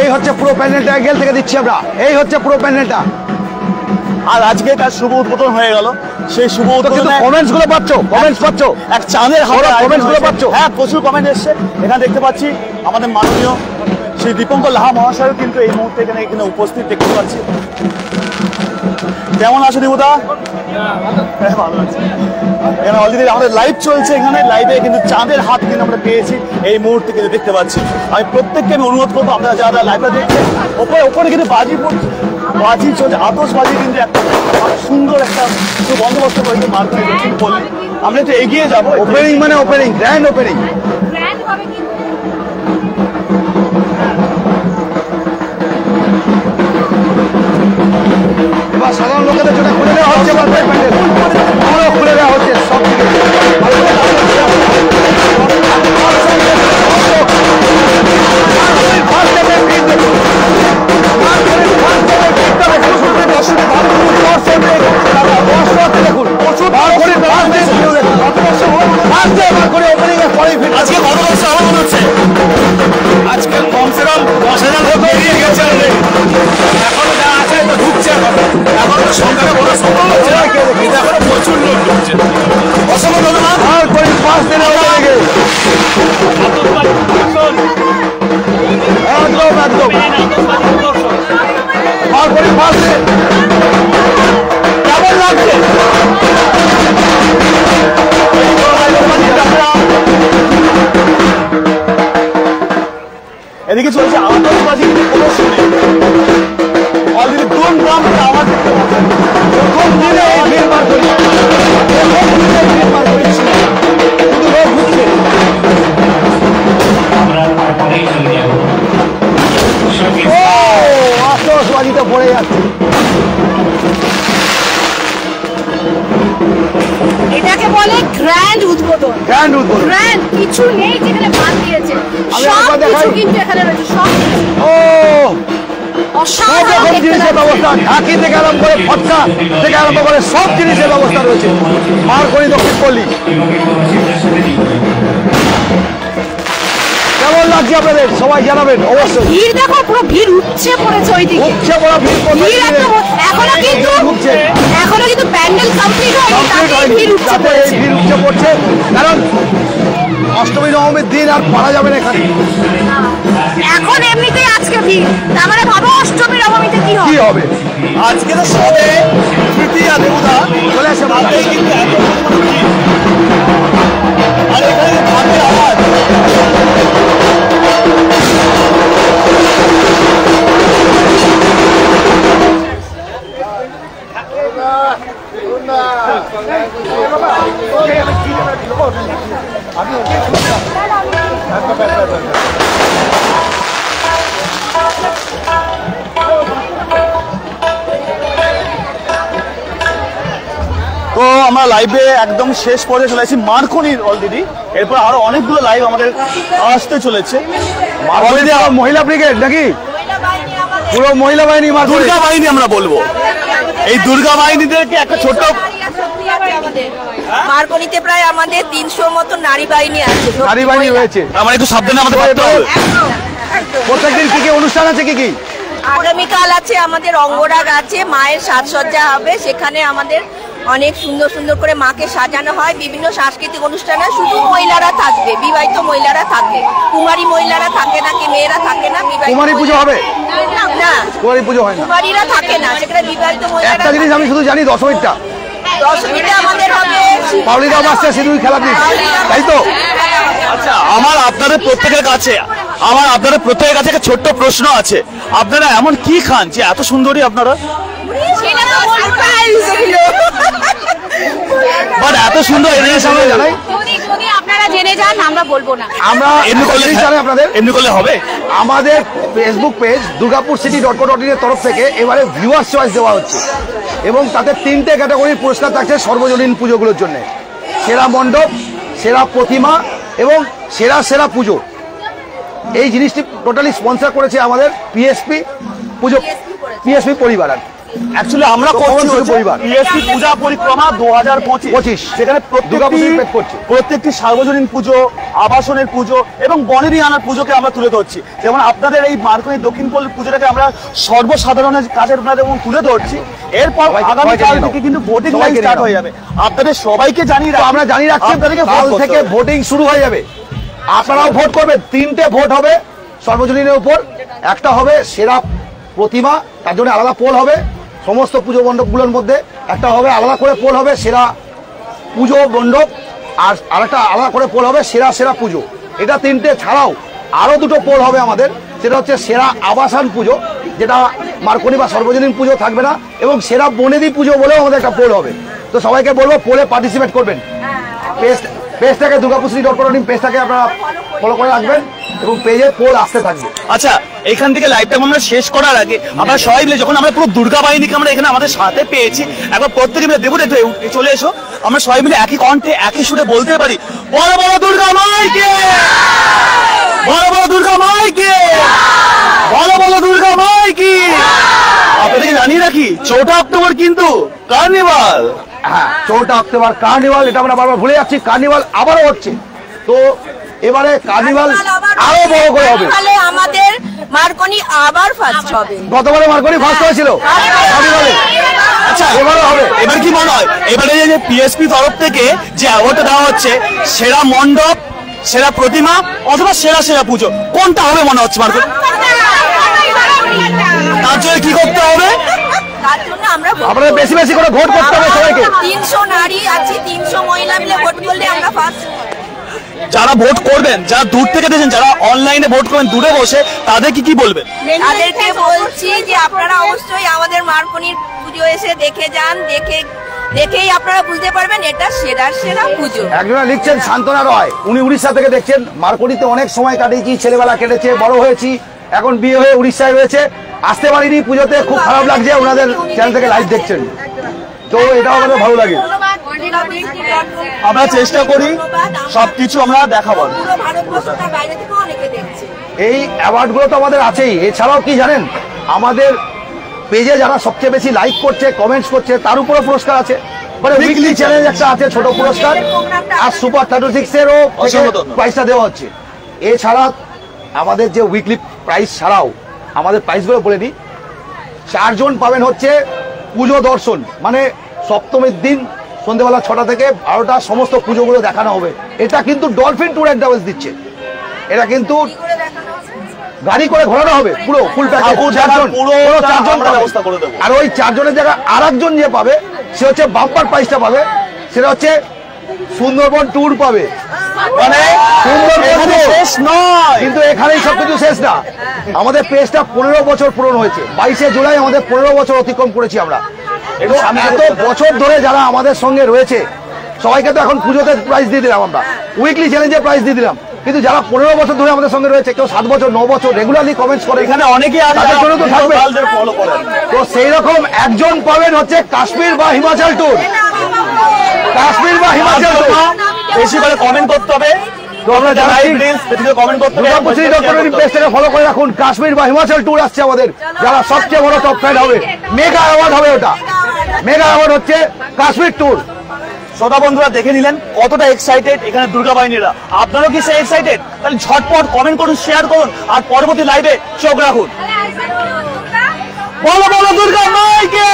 এই হচ্ছে পুরো প্যানেলটা, গেল থেকে দিচ্ছি আমরা, এই হচ্ছে পুরো প্যানেলটা। আর আজকে তার শুভ উদ্বোধন হয়ে গেল। সেই শুভ উদ্বোধনে কমেন্টস গুলো পাচ্ছ এক চাঁদের হাতে কমেন্টস গুলো পাচ্ছ। হ্যাঁ, প্রচুর কমেন্ট এসছে। এখানে দেখতে পাচ্ছি আমাদের মাননীয় শ্রী দীপঙ্কর লাহা মহাশয়ও কিন্তু এই মুহূর্তে এখানে উপস্থিত দেখতে পাচ্ছি। কেমন আছো দেবতা? ভালো আছে। এখানে অলরেডি আমাদের লাইভ চলছে, এখানে লাইভে কিন্তু চাঁদের হাত কিন্তু আমরা পেয়েছি এই মুহূর্তে কিন্তু দেখতে পাচ্ছি। আমি প্রত্যেককে আমি অনুরোধ করবো, আপনারা যারা লাইভটা দেখছেন, ওপরে কিন্তু বাজি পড়ছে, বাজি চলছে, আতশবাজি কিন্তু একটা সুন্দর একটা বন্দোবস্ত করেছে মার্কেট দক্ষিণ পল্লী। আমরা একটু এগিয়ে যাবো। ওপেনিং মানে ওপেনিং, গ্র্যান্ড ওপেনিং। এবার সাধারণ লোকেদের জন্য খুলে দেওয়া হচ্ছে, পুরো খুলে দেওয়া হচ্ছে সব দিকে। আজকে কত বছর আমার মনে হচ্ছে আজকে কমসে কম 10,000 লোক বেরিয়ে গেছে। এখনো যা আছে তো ঢুকছে, এখন তো সংখ্যাটা বড় সম্ভব হচ্ছে না, কিন্তু এখনো প্রচুর লোক ঢুকছে। অসম্ভব ধন্যবাদ। আর করে 5 দিনের আগে একদম একদম আর করে 5 দিন কেমন লাগছে? এদিকে চলছে আতশবাজি প্রদর্শনী, অলরেডি দুমদাম আওয়াজ দেখতে পাচ্ছেন। প্রথম দিনে এই ভিড় বার করি, প্রথম দিনে ভিড় বার করি, শুধু লোক ঘুরছে। আপনি উদ্বোধন। গ্র্যান্ড কিছু নেই যেখানে বাদ দিয়েছে, আমি সব একবার দেখাই। কিছু কিন্তু এখানে রয়েছে, সব কিছু। ও সব অসাধারণ রকম দেখতে জিনিসের লাগছে। ব্যবস্থা, ঢাকি থেকে আরম্ভ করে ফটকা থেকে আরম্ভ করে সব জিনিসের ব্যবস্থা রয়েছে মারকনি দক্ষিণ পল্লী। কেমন লাগছে আপনাদের সবাই জানাবেন অবশ্যই। ভিড় দেখো, পুরো ভিড় উপচে পড়েছে ওইদিকে। উপচে পড়া ভিড় ভিড় এখনো কিন্তু প্যান্ডেল কমপ্লিট হয়নি, তাতেই ভিড় উপচে পড়েছে। ভিড় উপচে পড়ছে, কারণ অষ্টমী নবমীর দিন আর পারা যাবে না এখানে। এখন এমনিতেই আজকে ভিড়, তার মানে ভাবো অষ্টমী নবমীতে কি কি হবে। হবে আজকে তো সবে তৃতীয়া দেবতা চলে আসে তাতেই কিন্তু এত পরিমাণে ভিড়। আর এখানে যে ঢাকের আওয়াজ, তো আমরা লাইভে একদম শেষ পর্যায়ে চলে এসেছি মারকনির অলরেডি। এরপর আরো অনেকগুলো লাইভ আমাদের আসতে চলেছে। মারকনি মহিলা ব্রিগেড নাকি পুরো মহিলা বাহিনী মারকনি দুর্গা বাহিনী আমরা বলবো, এই দুর্গা বাহিনীদেরকে একটা ছোট্ট মারকনিতে প্রায় আমাদের 300 মতো নারী বাহিনী আছে। নারী বাহিনী রয়েছে। আমরা একটু সাবধানে আমাদের করতে হবে। প্রত্যেকদিন কি কি অনুষ্ঠান আছে, কি কি আগামীকাল আছে আমাদের অঙ্গরাগ আছে, মায়ের সাজসজ্জা হবে, সেখানে আমাদের অনেক সুন্দর সুন্দর করে মাকে সাজানো হয়। বিভিন্ন সাংস্কৃতিক অনুষ্ঠানে শুধু মহিলারা থাকবে, বিবাহিত মহিলারা থাকবে, কুমারী মহিলারা থাকে না, কি মেয়েরা থাকে না। কুমারী পুজো হবে না, কুমারী পুজো হয় না, কুমারীরা থাকে না, সেখানে বিবাহিত মহিলারা। একটা জিনিস আমি শুধু জানি দশমীটা দশমীতে আমাদের হবে পাউলিদা মাস্টার সিঁদুর খেলা দিন, তাই তো? আচ্ছা, আমার আপনাদের প্রত্যেকের কাছে একটা ছোট্ট প্রশ্ন আছে। আপনারা এমন কি খান যে এত সুন্দরী আপনারা? বাট এত সুন্দর আমরা জানাই, যদি আপনারা জেনে যান আমরা বলবো না। আমরা এমনি করলে জানাই আপনাদের, এমনি করলে হবে। আমাদের ফেসবুক পেজ durgapurcity.co.in এর তরফ থেকে এবারে ভিউয়ার্স চয়েস দেওয়া হচ্ছে এবং তাতে 3টে ক্যাটাগরির পুরস্কার থাকছে সর্বজনীন পুজোগুলোর জন্য। সেরা মণ্ডপ, সেরা প্রতিমা এবং সেরা সেরা পুজো। এই জিনিসটি টোটালি স্পন্সর করেছে আমাদের পিএসপি পুজো, পিএসপি পরিবার। অ্যাকচুয়ালি আমরা করছি পরিবার পিএসপি পূজা পরিক্রমা 2025, সেখানে প্রত্যেকটি সার্বজনীন পুজো, আবাসনের পুজো এবং বনেরই আনার পুজোকে আমরা তুলে ধরছি। যেমন আপনাদের এই মারকনি দক্ষিণ পল্লী পুজোটাকে আমরা সর্বসাধারণের কাছে আপনাদের তুলে ধরছি। এরপর আগামীকাল থেকে কিন্তু ভোটিং স্টার্ট হয়ে যাবে। আপনাদের সবাইকে জানিয়ে আমরা জানিয়ে রাখছি, কাল থেকে ভোটিং শুরু হয়ে যাবে। আপনারাও ভোট করবেন। 3টে ভোট হবে সর্বজনীনের উপর। একটা হবে সেরা প্রতিমা, তার জন্য আলাদা পোল হবে সমস্ত পুজো মণ্ডপগুলোর মধ্যে। একটা হবে আলাদা করে পোল হবে সেরা পুজো মণ্ডপ, আর আরেকটা আলাদা করে পোল হবে সেরা সেরা পুজো। এটা 3টে ছাড়াও আরো 2টো পোল হবে আমাদের, সেটা হচ্ছে সেরা আবাসন পুজো, যেটা মারকনি বা সর্বজনীন পুজো থাকবে না, এবং সেরা বনেদি পুজো বলেও আমাদের একটা পোল হবে। তো সবাইকে বলবো পোলে পার্টিসিপেট করবেন। পেজটাকে durgapurcity.co.in পেজটাকে আপনারা ফলো করে রাখবেন এবং পেজে পোল আসতে থাকবে। আচ্ছা, এখান থেকে লাইভটা আমরা শেষ করার আগে আমরা সবাই মিলে, যখন আমরা পুরো দুর্গা বাহিনীকে আমরা এখানে আমাদের সাথে পেয়েছি, একবার প্রত্যেকে মিলে দেবো একটু চলে এসো, আমরা সবাই মিলে একই কণ্ঠে একই সুরে বলতে পারি, বড় বড় দুর্গা মাইকে, বড় বড় দুর্গা মাইকে, বড় বড় দুর্গা মাইকে। আপনাদেরকে জানিয়ে রাখি 4 অক্টোবর কিন্তু কার্নিভাল। হ্যাঁ, 4 অক্টোবর কার্নিভাল, এটা আমরা বারবার ভুলে যাচ্ছি। কার্নিভাল আবারও হচ্ছে, তো এবারে কার্নিভাল আরো বড় করে হবে। আমাদের মারকনি আবার ফার্স্ট হবে। গতবারে মারকনি ফার্স্ট হয়েছিল কার্নিভালে। আচ্ছা, এবারও হবে। এবার কি মনে হয়, এবারে যে পিএসপি তরফ থেকে যে অ্যাওয়ার্ডটা দেওয়া হচ্ছে, সেরা মণ্ডপ, সেরা প্রতিমা অথবা সেরা সেরা পুজো, কোনটা হবে মনে হচ্ছে মারকনি? তার জন্য কি করতে হবে? আপনাদের বেশি বেশি করে ভোট করতে হবে সবাইকে। 300 নারী আছে, 300 মহিলা মিলে ভোট করলে আমরা ফার্স্ট। যারা ভোট করবেন, যারা দূর থেকে দেখেন, যারা অনলাইনে ভোট করবেন দূরে বসে, তাদেরকে কি বলবেন? তাদেরকে বলছি যে আপনারা অবশ্যই আমাদের মারকনির পুজো এসে দেখে যান, দেখেই আপনারা বুঝতে পারবেন এটা সেরা সেরা পুজো। একজনা লিখছেন সান্তনা রয়, উনি উড়িষ্যা থেকে দেখছেন। মারকনিতে অনেক সময় কাটিয়েছি, ছেলেবেলা কেটেছে, বড় হয়েছি, এখন বিয়ে হয়ে উড়িষ্যায় রয়েছে, আসতে পারিনি পুজোতে, খুব খারাপ লাগছে। ওনাদের চ্যানেল থেকে লাইভ দেখছেন, তো এটাও আমাদের ভালো লাগে। আমরা চেষ্টা করি সবকিছু আমরা দেখাবার। পুরো ভারতবর্ষ তার বাইরে থেকে অনেকে দেখছে। এই অ্যাওয়ার্ড গুলো তো আমাদের আছেই, এছাড়াও কি জানেন আমাদের পেজে যারা সবচেয়ে বেশি লাইক করছে কমেন্টস করছে তার উপরে পুরস্কার আছে, মানে উইকলি চ্যালেঞ্জ একটা আছে ছোট পুরস্কার, আর সুপার 36 এরও প্রাইসটা দেওয়া হচ্ছে। এছাড়া আমাদের যে উইকলি প্রাইস ছাড়াও আমাদের প্রাইসগুলো বলে দিই, 4 জন পাবেন হচ্ছে পুজো দর্শন, মানে সপ্তমীর দিন সন্ধ্যেবেলা 6টা থেকে 12টা সমস্ত পুজোগুলো দেখানো হবে। এটা কিন্তু ডলফিন ট্যুর অ্যান্ড ট্রাভেলস দিচ্ছে, এটা কিন্তু গাড়ি করে ঘোরানো হবে পুরো ফুল প্যাকেজ, 4 জন ব্যবস্থা করে দেবো। আর ওই 4 জনের জায়গায় আরেকজন যে পাবে সে হচ্ছে বাম্পার প্রাইসটা পাবে, সেটা হচ্ছে সুন্দরবন ট্যুর পাবে। মানে সুন্দরবন শেষ নয়, কিন্তু এখানেই সবকিছু শেষ না। আমাদের পেজটা 15 বছর পূরণ হয়েছে, 22শে জুলাই আমাদের 15 বছর অতিক্রম করেছি আমরা। এত বছর ধরে যারা আমাদের সঙ্গে রয়েছে সবাইকে তো এখন পুজোতে প্রাইজ দিয়ে দিলাম, আমরা উইকলি চ্যালেঞ্জে প্রাইজ দিয়ে দিলাম, কিন্তু যারা 15 বছর ধরে আমাদের সঙ্গে রয়েছে, কেউ 7 বছর 9 বছর রেগুলারলি কমেন্টস করে, এখানে অনেকেই আছে তাদের জন্য তো থাকবে। ফলো করেন। তো সেই রকম একজন পাবেন হচ্ছে কাশ্মীর বা হিমাচল ট্যুর, কাশ্মীর বা হিমাচল ট্যুর। বেশি করে কমেন্ট করতে হবে, কমেন্ট করতে হবে, ফলো করে রাখুন। কাশ্মীর বা হিমাচল ট্যুর আসছে আমাদের, যারা সবচেয়ে বড় টপ ফাইভ হবে, মেগা অ্যাওয়ার্ড হবে, ওটা মেগা অ্যাওয়ার্ড হচ্ছে কাশ্মীর ট্যুর। শ্রোতা বন্ধুরা দেখে নিলেন কতটা এক্সাইটেড এখানে দুর্গা বাহিনীরা। আপনারাও কি সেই এক্সাইটেড? তাহলে ঝটপট কমেন্ট করুন, শেয়ার করুন, আর পরবর্তী লাইভে চোখ রাখুন। বলো বলো দুর্গা মাইকে।